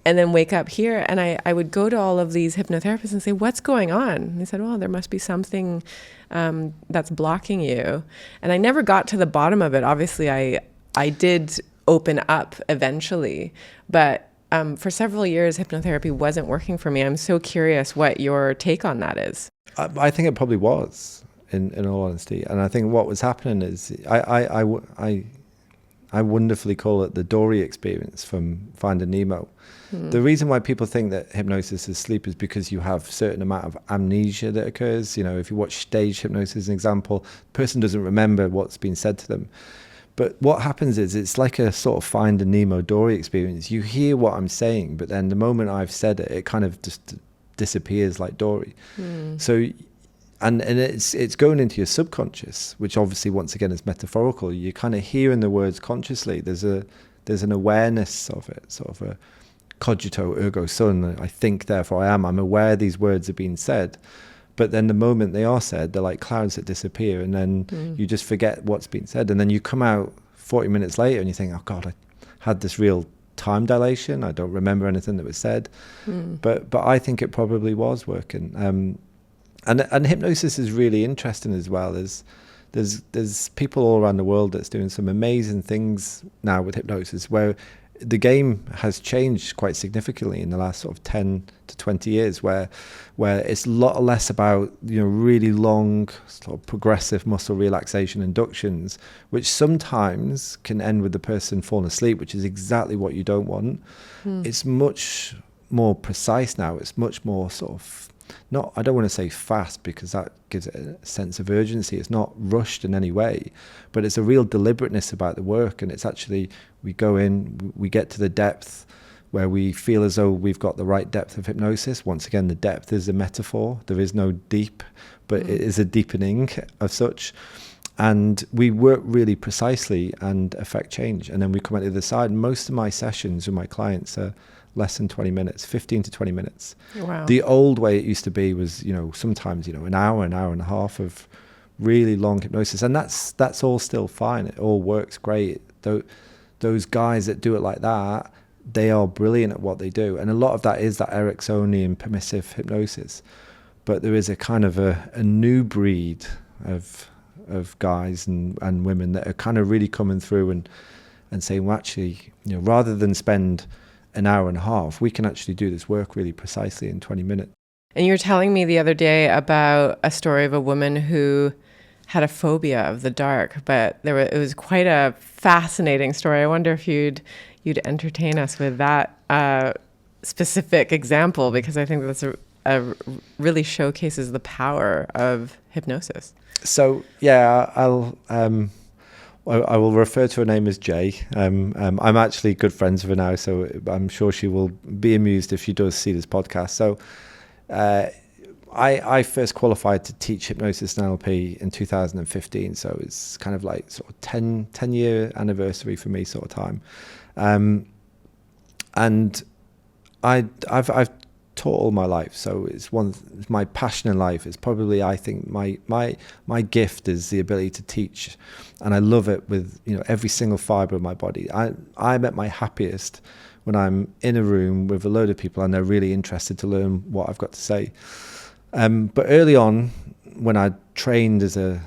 And then wake up here. And I would go to all of these hypnotherapists and say, what's going on? And they said, well, there must be something that's blocking you. And I never got to the bottom of it. Obviously, I did open up eventually. But for several years, hypnotherapy wasn't working for me. I'm so curious what your take on that is. I think it probably was. In all honesty, and I think what was happening is I wonderfully call it the Dory experience from Finding Nemo. The reason why people think that hypnosis is sleep is because you have a certain amount of amnesia that occurs. If you watch stage hypnosis, as an example, the person doesn't remember what's been said to them. But what happens is it's like a sort of Finding Nemo Dory experience. You hear what I'm saying, but then the moment I've said it, it kind of just disappears like Dory. So. And it's going into your subconscious, which obviously once again is metaphorical. You're kind of hearing the words consciously. There's an awareness of it, sort of a cogito ergo sum. I think, therefore I am. I'm aware these words are being said. But then the moment they are said, they're like clouds that disappear, and then you just forget what's been said. And then you come out 40 minutes later and you think, oh God, I had this real time dilation. I don't remember anything that was said. But I think it probably was working. And hypnosis is really interesting as well. There's people all around the world that's doing some amazing things now with hypnosis, where the game has changed quite significantly in the last sort of 10 to 20 years, where it's a lot less about really long sort of progressive muscle relaxation inductions, which sometimes can end with the person falling asleep, which is exactly what you don't want. It's much more precise now. It's much more sort of I don't want to say fast, because that gives it a sense of urgency. It's not rushed in any way, but it's a real deliberateness about the work. And it's actually, we go in, we get to the depth where we feel as though we've got the right depth of hypnosis. Once again, the depth is a metaphor. There is no deep, but it is a deepening of such. And we work really precisely and affect change. And then we come out the other side. Most of my sessions with my clients are less than 20 minutes, 15 to 20 minutes. Wow. The old way it used to be was, sometimes, an hour and a half of really long hypnosis. And that's all still fine. It all works great. Those guys that do it like that, they are brilliant at what they do. And a lot of that is that Ericksonian permissive hypnosis. But there is a kind of a new breed of guys and women that are kind of really coming through and saying, well, actually, rather than spend an hour and a half, we can actually do this work really precisely in 20 minutes. And you were telling me the other day about a story of a woman who had a phobia of the dark, but it was quite a fascinating story. I wonder if you'd entertain us with that specific example, because I think that's a really showcases the power of hypnosis. So yeah, I will refer to her name as Jay. I'm actually good friends with her now, so I'm sure she will be amused if she does see this podcast. So I first qualified to teach hypnosis and NLP in 2015, so it's kind of like sort of 10-year anniversary for me sort of time. And I've taught all my life. So it's my passion in life. It's probably, I think, my gift is the ability to teach, and I love it with, you know, every single fiber of my body. I'm at my happiest when I'm in a room with a load of people and they're really interested to learn what I've got to say. But early on, when I trained as a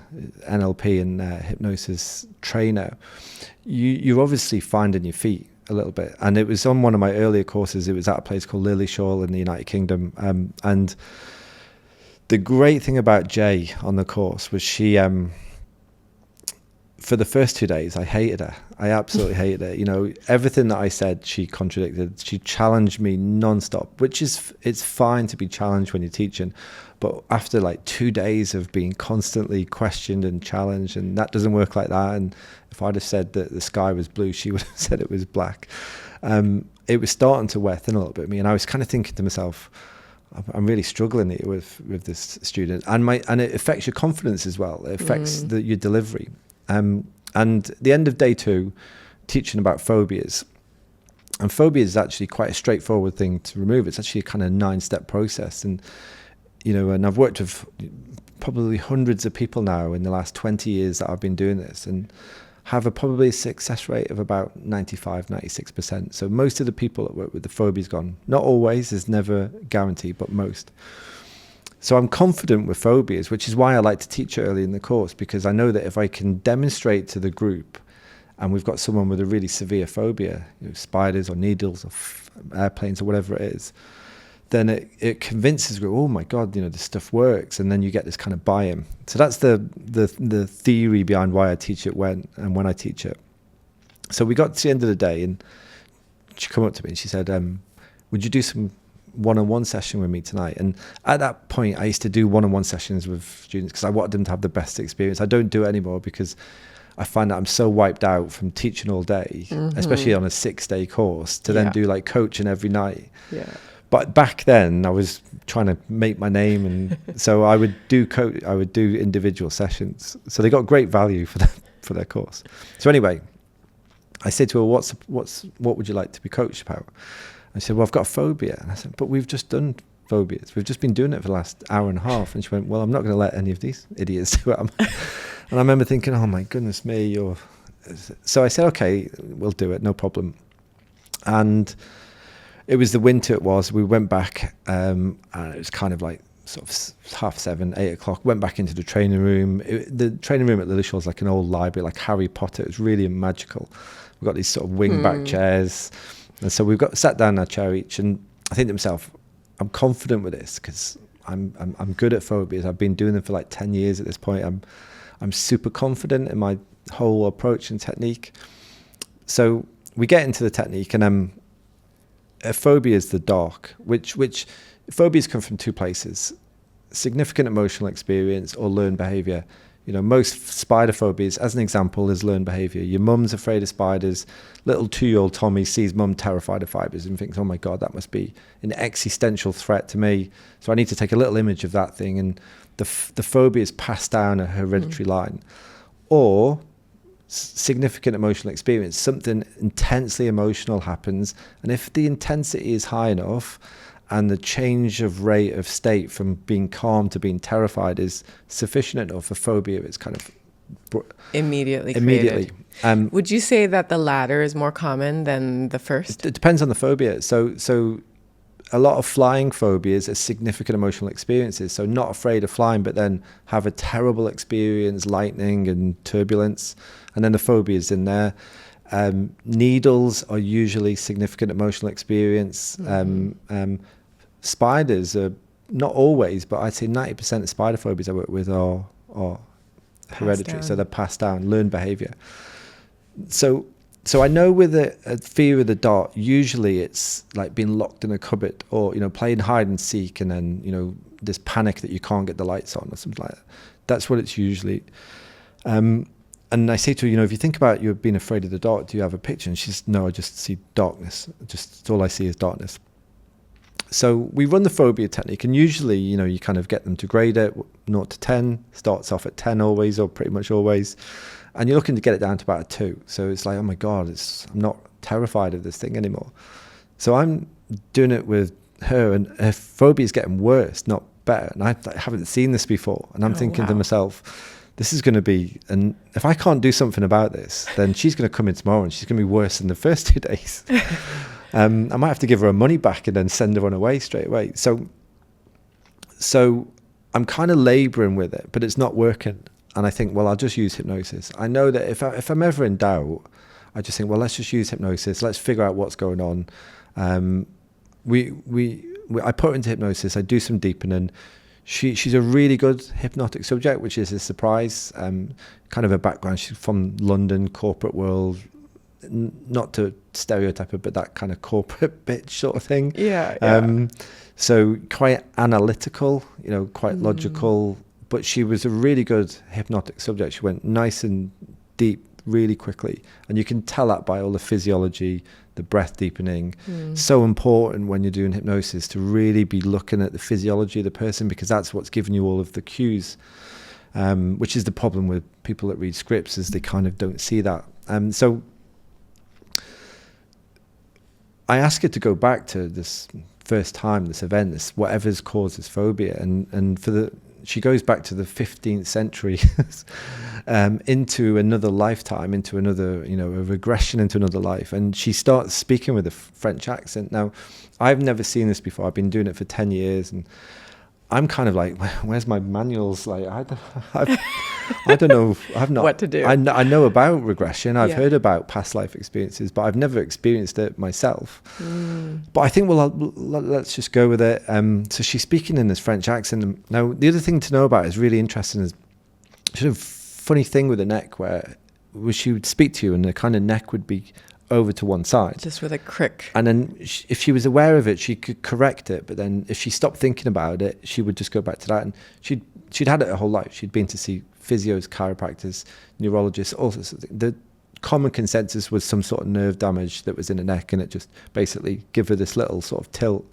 NLP and hypnosis trainer, you're obviously finding your feet a little bit. And it was on one of my earlier courses. It was at a place called Lilleshall in the United Kingdom. And the great thing about Jay on the course was she, for the first 2 days, I hated her. I absolutely hated her. You know, everything that I said, she contradicted. She challenged me nonstop, which is, it's fine to be challenged when you're teaching. But after like 2 days of being constantly questioned and challenged, and that doesn't work like that. And if I'd have said that the sky was blue, she would have said it was black. It was starting to wear thin a little bit of me. And I was kind of thinking to myself, I'm really struggling here with this student. And it affects your confidence as well. It affects your delivery. And the end of day 2, teaching about phobias. And phobia is actually quite a straightforward thing to remove. It's actually a kind of 9-step process. And, you know, and I've worked with probably hundreds of people now in the last 20 years that I've been doing this, and have probably a success rate of about 95, 96%. So most of the people that work with the phobia's gone. Not always, there's never guaranteed, but most. So I'm confident with phobias, which is why I like to teach early in the course, because I know that if I can demonstrate to the group, and we've got someone with a really severe phobia, you know, spiders or needles or airplanes or whatever it is, then it convinces you, oh my God, you know, this stuff works. And then you get this kind of buy-in. So that's the theory behind why I teach it when I teach it. So we got to the end of the day, and she came up to me and she said, would you do some one-on-one session with me tonight? And at that point, I used to do one-on-one sessions with students because I wanted them to have the best experience. I don't do it anymore because I find that I'm so wiped out from teaching all day, especially on a 6-day course, to then do like coaching every night. Yeah. But back then I was trying to make my name, and so I would do individual sessions. So they got great value for their course. So anyway, I said to her, what would you like to be coached about? I said, well, I've got a phobia. And I said, but we've just done phobias. We've just been doing it for the last hour and a half. And she went, well, I'm not going to let any of these idiots do it. And I remember thinking, oh my goodness me. So I said, okay, we'll do it. No problem. And it was the winter we went back, and it was kind of like sort of 7:30, 8 o'clock. Went back into the training room. The training room at Lilleshall is like an old library, like Harry Potter. It was really magical. We've got these sort of wing-back chairs. And so we've sat down in our chair each, and I think to myself, I'm confident with this because I'm good at phobias. I've been doing them for like 10 years at this point. I'm super confident in my whole approach and technique. So we get into the technique, and a phobia is the dark, which phobias come from 2 places: significant emotional experience or learned behavior. You know, most spider phobias, as an example, is learned behavior. Your mum's afraid of spiders. Little 2-year-old Tommy sees mum terrified of spiders and thinks, oh my God, that must be an existential threat to me. So I need to take a little image of that thing. And the phobia is passed down a hereditary line. Or significant emotional experience, something intensely emotional happens. And if the intensity is high enough, and the change of rate of state from being calm to being terrified is sufficient enough for phobia, it's kind of immediately. Would you say that the latter is more common than the first? It depends on the phobia. So a lot of flying phobias are significant emotional experiences. So not afraid of flying, but then have a terrible experience, lightning and turbulence. And then the phobia is in there. Needles are usually significant emotional experience. Spiders are not always, but I'd say 90% of spider phobias I work with are hereditary. So they're passed down, learned behavior. So I know with a fear of the dark, usually it's like being locked in a cupboard, or, you know, playing hide and seek, and then, you know, this panic that you can't get the lights on or something like that. That's what it's usually. And I say to her, you know, if you think about you being afraid of the dark, do you have a picture? And she says, no, I just see darkness. Just all I see is darkness. So we run the phobia technique, and usually, you know, you kind of get them to grade it 0 to 10, starts off at 10 always, or pretty much always. And you're looking to get it down to about a 2. So it's like, oh my God, I'm not terrified of this thing anymore. So I'm doing it with her, and her phobia is getting worse, not better. And I haven't seen this before. And I'm thinking to myself, this is going to be, and if I can't do something about this, then she's going to come in tomorrow and she's going to be worse than the first 2 days. I might have to give her her money back and then send her on her way straight away. So I'm kind of laboring with it, but it's not working. And I think, well, I'll just use hypnosis. I know that if I'm ever in doubt, I just think, well, let's just use hypnosis. Let's figure out what's going on. I put her into hypnosis. I do some deepening. She's a really good hypnotic subject, which is a surprise. Kind of her background, she's from London, corporate world, not to stereotype her, but that kind of corporate bitch sort of thing. Yeah. So quite analytical, quite logical, but she was a really good hypnotic subject. She went nice and deep really quickly. And you can tell that by all the physiology, the breath deepening. So important when you're doing hypnosis to really be looking at the physiology of the person, because that's what's giving you all of the cues, which is the problem with people that read scripts, is they kind of don't see that. So I ask her to go back to this first time, this event, this whatever's caused this phobia, and she goes back to the 15th century into another lifetime, into another, a regression into another life. And she starts speaking with a French accent. Now, I've never seen this before. I've been doing it for 10 years. And I'm kind of like, where's my manuals? Like, I don't know. I've not. What to do. I know about regression. I've heard about past life experiences, but I've never experienced it myself. But I think, well, let's just go with it. So she's speaking in this French accent. Now, the other thing to know about is really interesting is sort of funny thing with the neck where she would speak to you and the kind of neck would be over to one side. Just with a crick. And then if she was aware of it, she could correct it. But then if she stopped thinking about it, she would just go back to that. And she'd had it her whole life. She'd been to see physios, chiropractors, neurologists, all sorts of things. The common consensus was some sort of nerve damage that was in the neck, and it just basically gave her this little sort of tilt,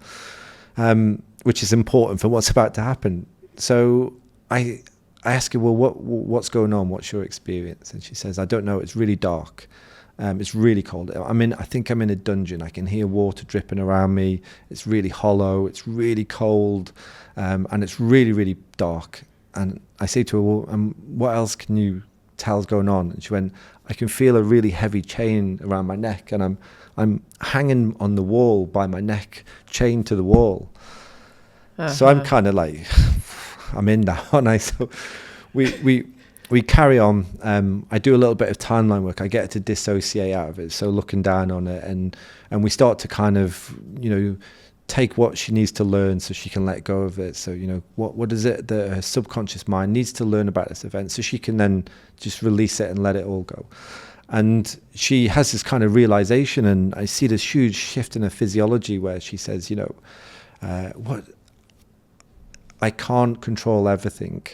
which is important for what's about to happen. So I ask her, well, what's going on? What's your experience? And she says, I don't know. It's really dark. It's really cold. I think I'm in a dungeon. I can hear water dripping around me. It's really hollow. It's really cold. And it's really, really dark. And I say to her, well, what else can you tell is going on? And she went, I can feel a really heavy chain around my neck, and I'm hanging on the wall by my neck, chained to the wall. So I'm kind of like, I'm in now, aren't I? So we carry on. I do a little bit of timeline work. I get her to dissociate out of it. So looking down on it, and we start to kind of, take what she needs to learn so she can let go of it. So, what is it that her subconscious mind needs to learn about this event so she can then just release it and let it all go. And she has this kind of realization, and I see this huge shift in her physiology where she says, I can't control everything,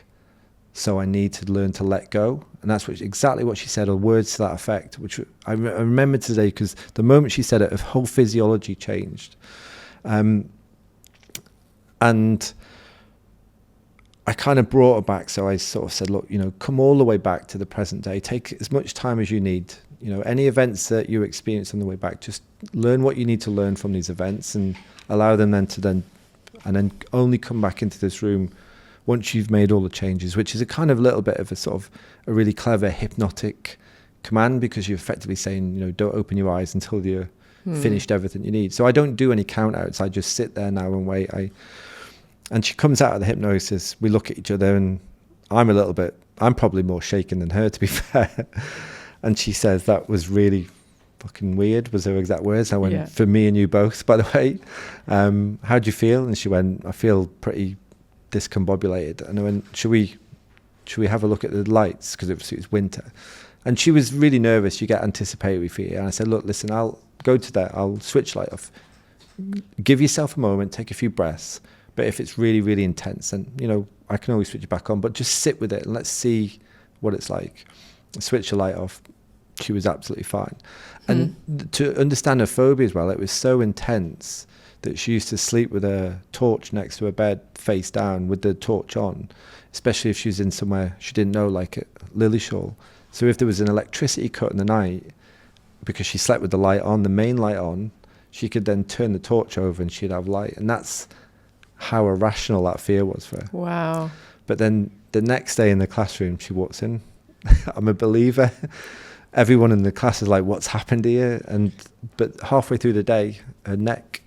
so I need to learn to let go. And that's exactly what she said, or words to that effect, which I remember today, because the moment she said it, her whole physiology changed. And I kind of brought her back. So I sort of said, look, come all the way back to the present day. Take as much time as you need. Any events that you experience on the way back, just learn what you need to learn from these events, and allow them and then only come back into this room once you've made all the changes, which is a kind of little bit of a sort of a really clever hypnotic command, because you're effectively saying, don't open your eyes until you're finished everything you need. So I don't do any count outs. I just sit there now and wait. And she comes out of the hypnosis. We look at each other, and I'm probably more shaken than her, to be fair. And she says, that was really fucking weird, was her exact words. I went, for me and you both, by the way. How do you feel? And she went, I feel pretty discombobulated. And I went, should we have a look at the lights? Because it was winter. And she was really nervous. You get anticipatory fear. And I said, look, listen, I'll go to that. I'll switch light off. Give yourself a moment, take a few breaths. But if it's really, really intense, then, I can always switch it back on. But just sit with it and let's see what it's like. Switch the light off. She was absolutely fine. And to understand her phobia as well, it was so intense that she used to sleep with a torch next to her bed, face down, with the torch on, especially if she was in somewhere she didn't know, like at Lillishall. So if there was an electricity cut in the night, because she slept with the light on, the main light on, she could then turn the torch over and she'd have light. And that's how irrational that fear was for her. Wow. But then the next day in the classroom, she walks in. I'm a believer. Everyone in the class is like, what's happened here? But halfway through the day, her neck,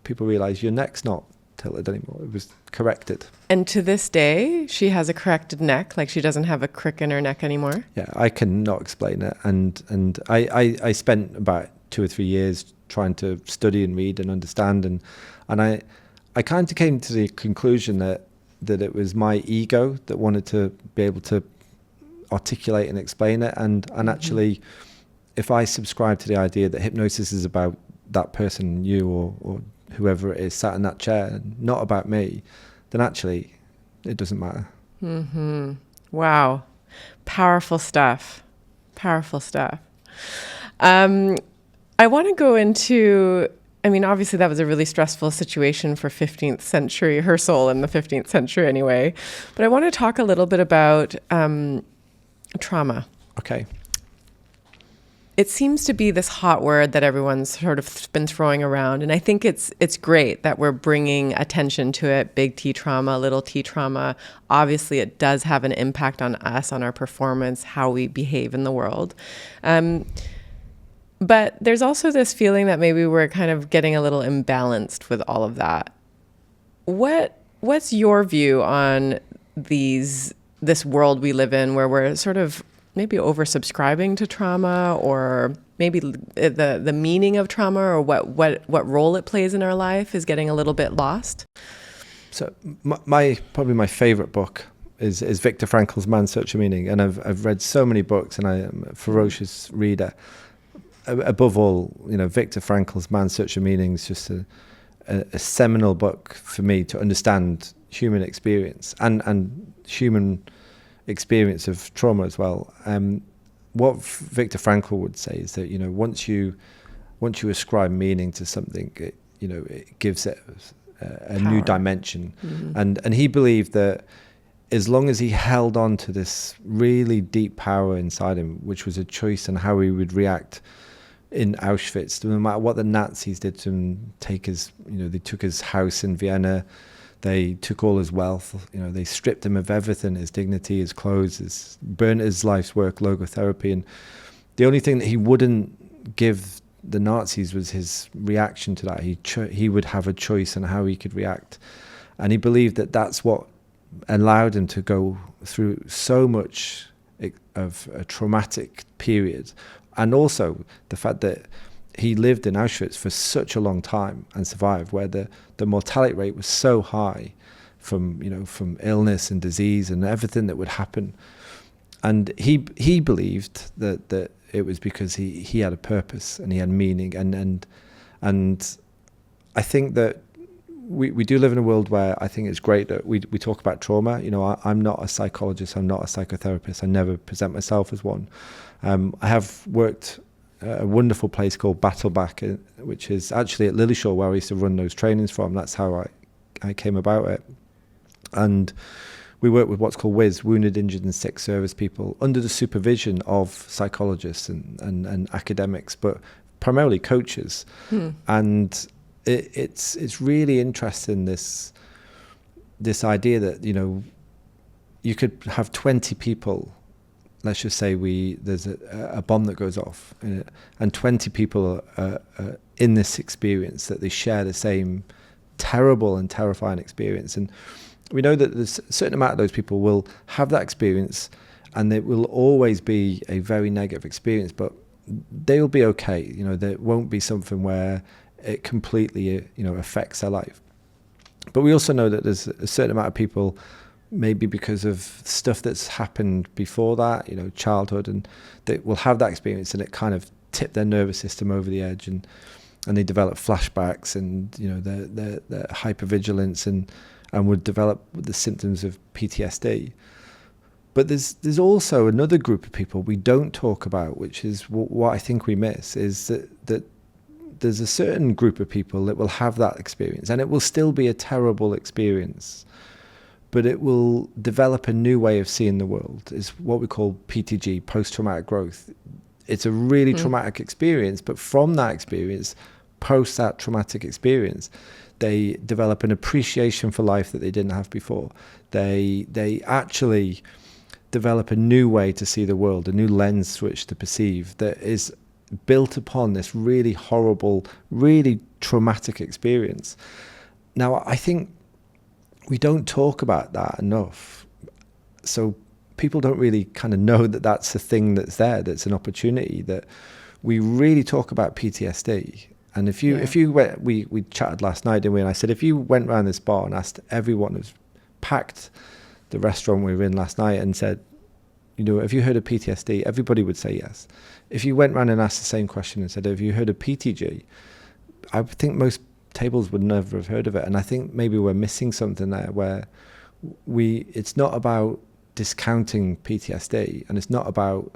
people realize your neck's not tilted anymore. It was corrected. And to this day, she has a corrected neck, like she doesn't have a crick in her neck anymore? Yeah, I cannot explain it. And I spent about 2 or 3 years trying to study and read and understand. And I kind of came to the conclusion that it was my ego that wanted to be able to articulate and explain it. And actually, if I subscribe to the idea that hypnosis is about that person, you or whoever it is sat in that chair, not about me, then actually it doesn't matter. Mm-hmm. Wow. Powerful stuff. Powerful stuff. I want to go into, I mean, obviously that was a really stressful situation for 15th century, her soul in the 15th century anyway. But I want to talk a little bit about trauma. Okay. It seems to be this hot word that everyone's sort of been throwing around. And I think it's great that we're bringing attention to it. Big T trauma, little t trauma. Obviously, it does have an impact on us, on our performance, how we behave in the world. But there's also this feeling that maybe we're kind of getting a little imbalanced with all of that. What's your view on this world we live in where we're sort of maybe oversubscribing to trauma, or maybe the meaning of trauma, or what role it plays in our life is getting a little bit lost? So probably my favorite book is Viktor Frankl's Man's Search for Meaning. And I've read so many books, and I am a ferocious reader. Above all, Viktor Frankl's Man's Search for Meaning is just a seminal book for me to understand human experience and human experience of trauma as well. What Viktor Frankl would say is that once you ascribe meaning to something, it gives it a new dimension. And he believed that as long as he held on to this really deep power inside him, which was a choice on how he would react in Auschwitz, no matter what the Nazis did to him, they took his house in Vienna. They took all his wealth, they stripped him of everything, his dignity, his clothes, burnt his life's work, logotherapy. And the only thing that he wouldn't give the Nazis was his reaction to that. He would have a choice on how he could react. And he believed that that's what allowed him to go through so much of a traumatic period. And also the fact that he lived in Auschwitz for such a long time and survived, where the mortality rate was so high from illness and disease and everything that would happen. And he believed that it was because he had a purpose and he had meaning. And I think that we do live in a world where I think it's great that we talk about trauma. I'm not a psychologist, I'm not a psychotherapist, I never present myself as one. I have worked a wonderful place called Battleback, which is actually at Lillyshaw, where I used to run those trainings from. That's how I came about it. And we work with what's called WIS, Wounded, Injured and Sick Service people, under the supervision of psychologists and academics, but primarily coaches. And it's really interesting, this idea that you could have 20 people. Let's just say there's a bomb that goes off, and 20 people are in this experience, that they share the same terrible and terrifying experience. And we know that there's a certain amount of those people will have that experience, and it will always be a very negative experience, but they'll be okay. There won't be something where it completely affects their life. But we also know that there's a certain amount of people, maybe because of stuff that's happened before that, childhood, and they will have that experience, and it kind of tipped their nervous system over the edge, and they develop flashbacks, and their hypervigilance, and would develop the symptoms of PTSD. But there's also another group of people we don't talk about, which is what I think we miss, is that there's a certain group of people that will have that experience, and it will still be a terrible experience, but it will develop a new way of seeing the world. Is what we call PTG, post-traumatic growth. It's a really traumatic experience, but from that experience, post that traumatic experience, they develop an appreciation for life that they didn't have before. They actually develop a new way to see the world, a new lens through which to perceive, that is built upon this really horrible, really traumatic experience. Now, I think we don't talk about that enough. So people don't really kind of know that that's a thing that's there, that's an opportunity, that we really talk about PTSD. And if you went, we chatted last night, didn't we? And I said, if you went around this bar and asked everyone who's packed the restaurant we were in last night and said, have you heard of PTSD? Everybody would say yes. If you went around and asked the same question and said, have you heard of PTG? I think most tables would never have heard of it. And I think maybe we're missing something there where it's not about discounting PTSD, and it's not about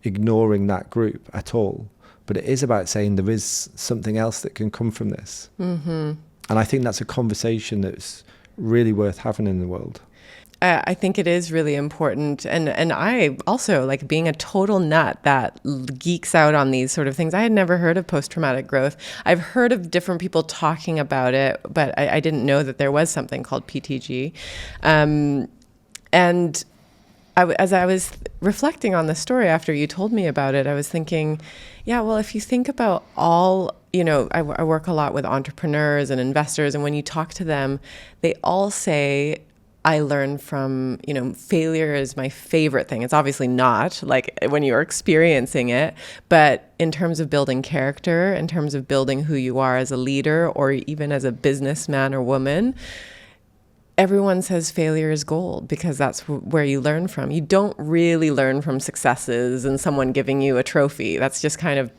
ignoring that group at all, but it is about saying there is something else that can come from this. Mm-hmm. And I think that's a conversation that's really worth having in the world. I think it is really important. And I also, like, being a total nut that geeks out on these sort of things. I had never heard of post-traumatic growth. I've heard of different people talking about it, but I didn't know that there was something called PTG. And as I was reflecting on the story after you told me about it, I was thinking, yeah, well, if you think about all, I work a lot with entrepreneurs and investors, and when you talk to them, they all say, I learn from, failure is my favorite thing. It's obviously not like when you're experiencing it, but in terms of building character, in terms of building who you are as a leader or even as a businessman or woman, everyone says failure is gold because that's where you learn from. You don't really learn from successes and someone giving you a trophy. That's just kind of,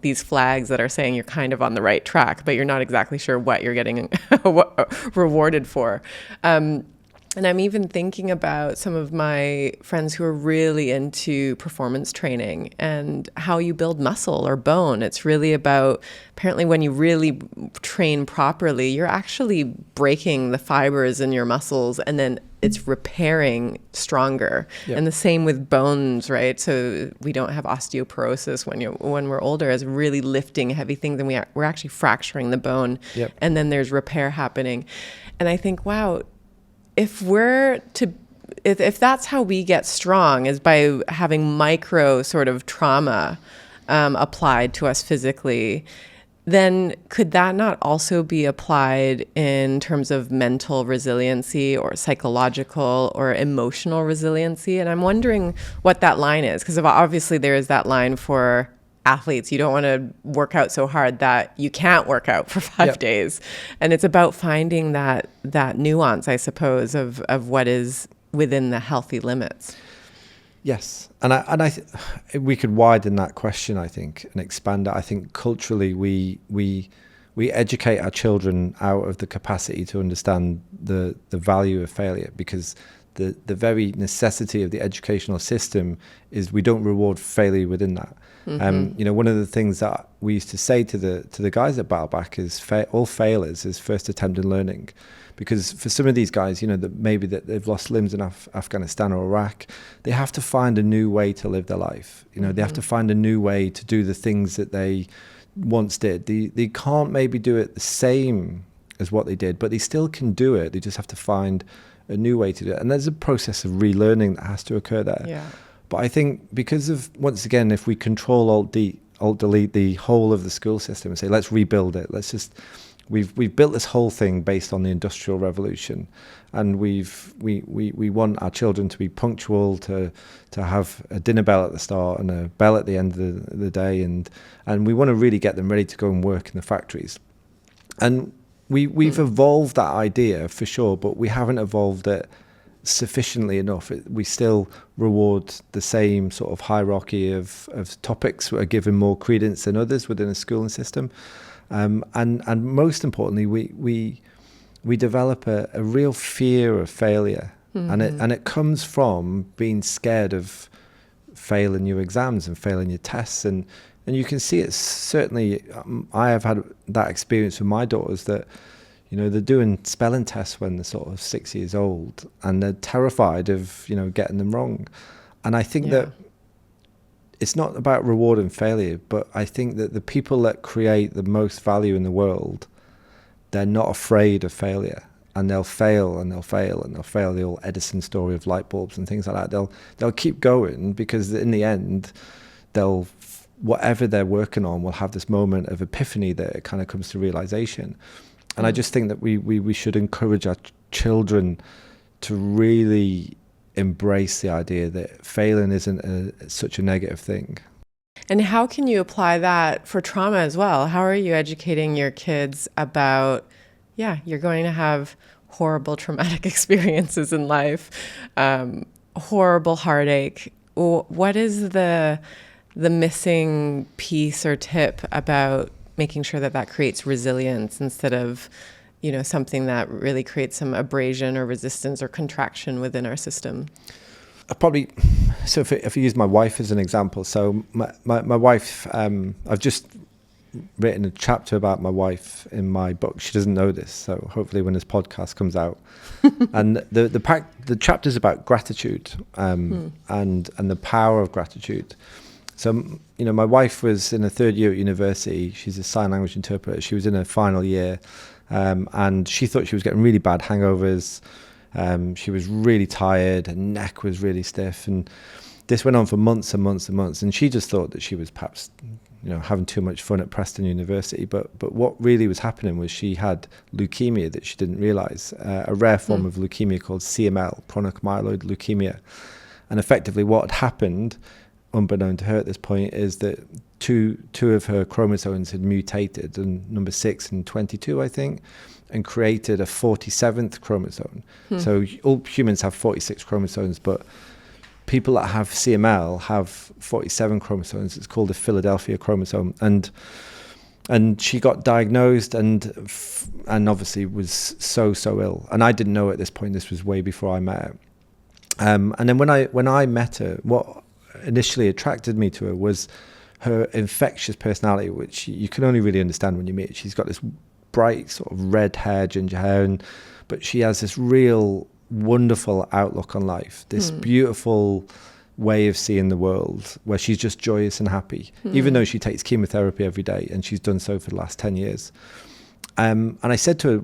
these flags that are saying you're kind of on the right track, but you're not exactly sure what you're getting rewarded for. And I'm even thinking about some of my friends who are really into performance training and how you build muscle or bone. It's really about, apparently when you really train properly, you're actually breaking the fibers in your muscles and then it's repairing stronger. Yep. And the same with bones, right? So we don't have osteoporosis when we're older as really lifting heavy things, and we're actually fracturing the bone. Yep. And then there's repair happening. And I think, wow, if that's how we get strong, is by having micro sort of trauma applied to us physically, then could that not also be applied in terms of mental resiliency or psychological or emotional resiliency? And I'm wondering what that line is, because obviously there is that line for athletes. You don't want to work out so hard that you can't work out for 5 days. And it's about finding that nuance, I suppose, of what is within the healthy limits. Yes. And we could widen that question, I think, and expand it. I think culturally we educate our children out of the capacity to understand the value of failure, because the very necessity of the educational system is we don't reward failure within that. Mm-hmm. One of the things that we used to say to the guys at Battleback is all failures is first attempt in learning. Because for some of these guys, that maybe that they've lost limbs in Afghanistan or Iraq, they have to find a new way to live their life. They have to find a new way to do the things that they once did. They can't maybe do it the same as what they did, but they still can do it. They just have to find a new way to do it. And there's a process of relearning that has to occur there. Yeah. But I think because of, once again, if we control alt-delete the whole of the school system and say, let's rebuild it, We've built this whole thing based on the Industrial Revolution, and we want our children to be punctual, to have a dinner bell at the start and a bell at the end of the day, and we want to really get them ready to go and work in the factories. And we've evolved that idea for sure, but we haven't evolved it sufficiently enough. We still reward the same sort of hierarchy of topics that are given more credence than others within a schooling system. And most importantly, we develop a real fear of failure, and it comes from being scared of failing your exams and failing your tests, and you can see it. Certainly, I have had that experience with my daughters that they're doing spelling tests when they're sort of 6 years old, and they're terrified of getting them wrong, and I think that it's not about reward and failure, but I think that the people that create the most value in the world, they're not afraid of failure, and they'll fail and they'll fail and they'll fail. The old Edison story of light bulbs and things like that. They'll keep going, because in the end, whatever they're working on will have this moment of epiphany that it kind of comes to realization. And I just think that we should encourage our children to really embrace the idea that failing isn't such a negative thing. And how can you apply that for trauma as well? How are you educating your kids about, you're going to have horrible traumatic experiences in life, horrible heartache. What is the missing piece or tip about making sure that creates resilience instead of, something that really creates some abrasion or resistance or contraction within our system? If I use my wife as an example, so my wife, I've just written a chapter about my wife in my book. She doesn't know this, so hopefully when this podcast comes out, and the chapter's about gratitude, and the power of gratitude. So, my wife was in her third year at university. She's a sign language interpreter. She was in her final year, and she thought she was getting really bad hangovers. She was really tired. Her neck was really stiff. And this went on for months and months and months. And she just thought that she was perhaps, having too much fun at Preston University. But what really was happening was she had leukemia that she didn't realize, a rare form of leukemia called CML, chronic myeloid leukemia. And effectively what had happened, unbeknown to her at this point, is that two of her chromosomes had mutated, and number 6 and 22, I think, and created a 47th chromosome. So all humans have 46 chromosomes, but people that have CML have 47 chromosomes. It's called the Philadelphia chromosome. And she got diagnosed and obviously was so ill. And I didn't know at this point. This was way before I met her. And then when I met her, what initially attracted me to her was her infectious personality, which you can only really understand when you meet her. She's got this bright sort of red hair, ginger hair, but she has this real wonderful outlook on life, this beautiful way of seeing the world where she's just joyous and happy, even though she takes chemotherapy every day, and she's done so for the last 10 years. And I said to her,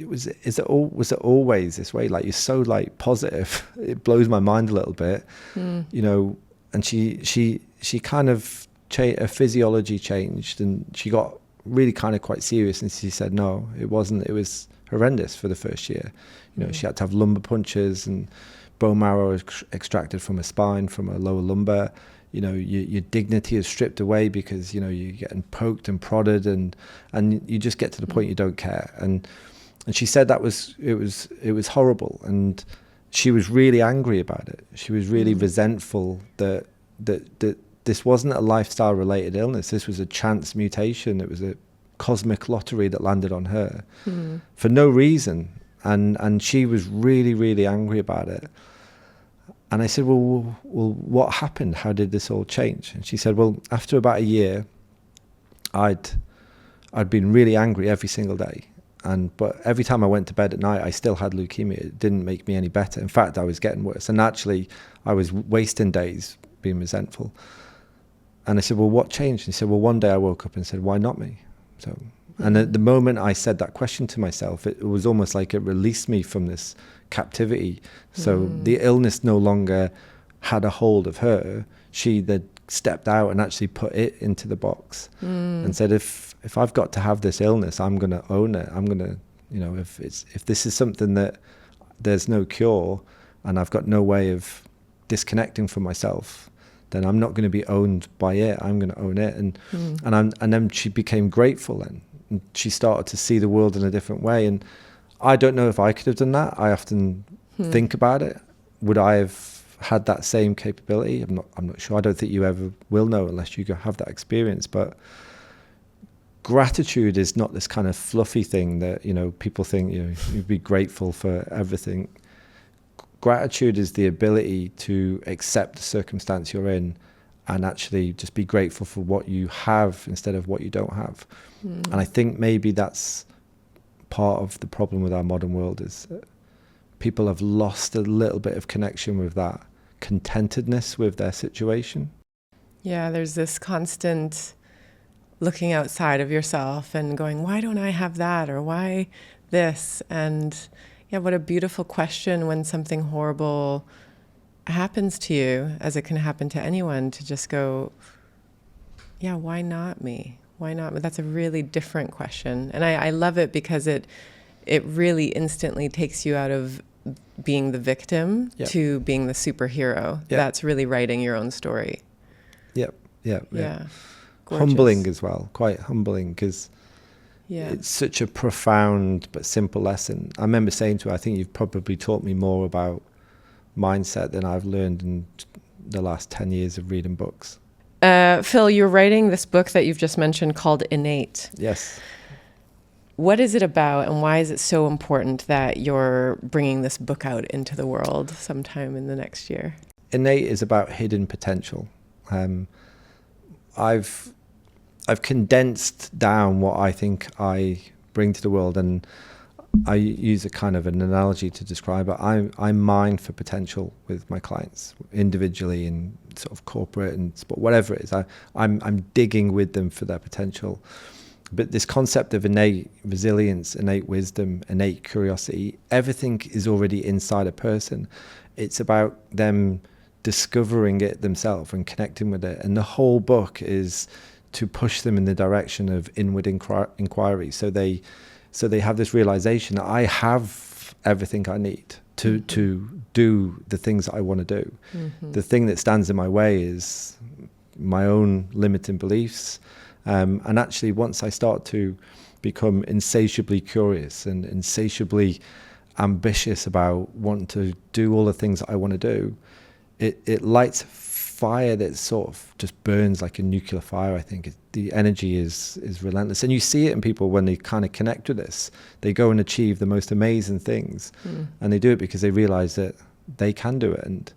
was it always this way? Like, you're so positive. It blows my mind a little bit, and she kind of her physiology changed, and she got really kind of quite serious, and she said, no, it wasn't. It was horrendous for the first year. She had to have lumbar punctures, and bone marrow extracted from her spine, from her lower lumbar. Your dignity is stripped away because you're getting poked and prodded, and you just get to the point you don't care. And she said it was horrible, and she was really angry about it. She was really resentful that this wasn't a lifestyle related illness. This was a chance mutation. It was a cosmic lottery that landed on her for no reason. And she was really, really angry about it. And I said, well, what happened? How did this all change? And she said, well, after about a year, I'd been really angry every single day. But every time I went to bed at night, I still had leukemia. It didn't make me any better. In fact, I was getting worse. And actually, I was wasting days being resentful. And I said, well, what changed? And he said, well, one day I woke up and said, why not me? And at the moment I said that question to myself, it was almost like it released me from this captivity. So the illness no longer had a hold of her. She then stepped out and actually put it into the box and said, if I've got to have this illness, I'm going to own it. I'm going to, if this is something that there's no cure and I've got no way of disconnecting from myself, then I'm not going to be owned by it. I'm going to own it. And then she became grateful then. And she started to see the world in a different way. And I don't know if I could have done that. I often think about it. Would I have had that same capability? I'm not sure. I don't think you ever will know unless you have that experience. But gratitude is not this kind of fluffy thing that, people think, you'd be grateful for everything. Gratitude is the ability to accept the circumstance you're in and actually just be grateful for what you have instead of what you don't have. And I think maybe that's part of the problem with our modern world, is that people have lost a little bit of connection with that contentedness with their situation. Yeah, there's this constant looking outside of yourself and going, why don't I have that? Or why this? And yeah, what a beautiful question when something horrible happens to you, as it can happen to anyone, to just go, yeah, why not me? Why not? But that's a really different question. And I love it because it really instantly takes you out of being the victim to being the superhero. Yep. That's really writing your own story. Yeah. Gorgeous. Humbling as well, quite humbling, because it's such a profound but simple lesson. I remember saying to her, I think you've probably taught me more about mindset than I've learned in the last 10 years of reading books. Phil, you're writing this book that you've just mentioned called Innate. Yes. What is it about, and why is it so important that you're bringing this book out into the world sometime in the next year? Innate is about hidden potential. I've condensed down what I think I bring to the world, and I use a kind of an analogy to describe it. I mine for potential with my clients, individually and sort of corporate and sport, whatever it is. I'm digging with them for their potential. But this concept of innate resilience, innate wisdom, innate curiosity, everything is already inside a person. It's about them discovering it themselves and connecting with it. And the whole book is to push them in the direction of inward inquiry. So they have this realization that I have everything I need to do the things that I want to do. Mm-hmm. The thing that stands in my way is my own limiting beliefs. And actually, once I start to become insatiably curious and insatiably ambitious about wanting to do all the things that I want to do, it lights fire that sort of just burns like a nuclear fire. I think the energy is relentless. And you see it in people when they kind of connect with this. They go and achieve the most amazing things. And they do it because they realize that they can do it. And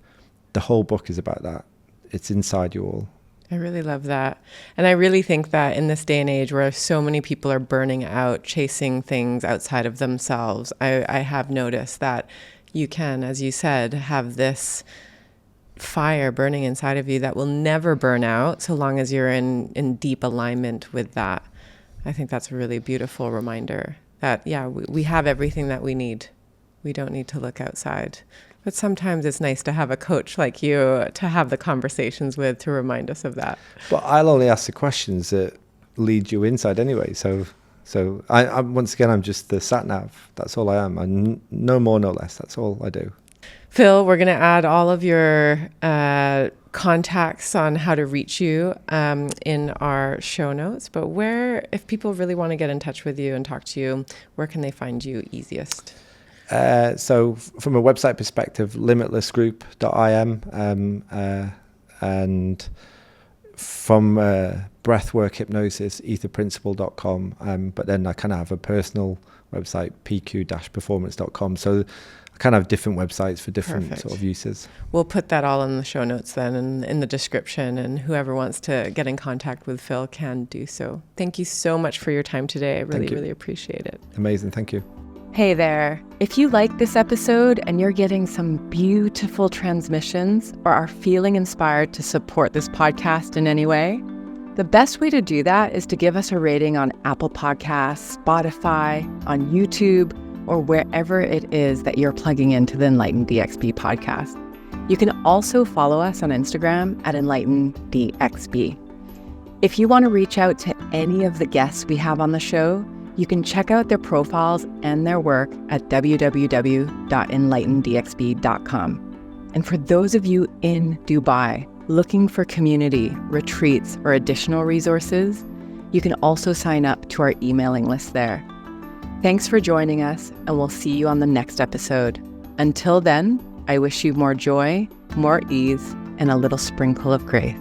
the whole book is about that. It's inside you all. I really love that. And I really think that in this day and age where so many people are burning out, chasing things outside of themselves, I have noticed that you can, as you said, have this fire burning inside of you that will never burn out so long as you're in deep alignment with that. I think that's a really beautiful reminder that, we have everything that we need. We don't need to look outside. But sometimes it's nice to have a coach like you to have the conversations with to remind us of that. But I'll only ask the questions that lead you inside anyway. So I once again, I'm just the sat nav. That's all I am. I'm no more, no less. That's all I do. Phil, we're going to add all of your contacts on how to reach you in our show notes. But if people really want to get in touch with you and talk to you, where can they find you easiest? So from a website perspective, limitlessgroup.im, and from Breathwork, Hypnosis, etherprinciple.com. But then I kind of have a personal website, pq-performance.com. So I kind of have different websites for different sort of uses. We'll put that all in the show notes then and in the description, and whoever wants to get in contact with Phil can do so. Thank you so much for your time today. I really appreciate it. Amazing. Thank you. Hey there. If you like this episode and you're getting some beautiful transmissions or are feeling inspired to support this podcast in any way, the best way to do that is to give us a rating on Apple Podcasts, Spotify, on YouTube, or wherever it is that you're plugging into the Enlighten DXB podcast. You can also follow us on Instagram at Enlighten DXB. If you want to reach out to any of the guests we have on the show, you can check out their profiles and their work at www.enlightendxb.com. And for those of you in Dubai looking for community, retreats, or additional resources, you can also sign up to our emailing list there. Thanks for joining us, and we'll see you on the next episode. Until then, I wish you more joy, more ease, and a little sprinkle of grace.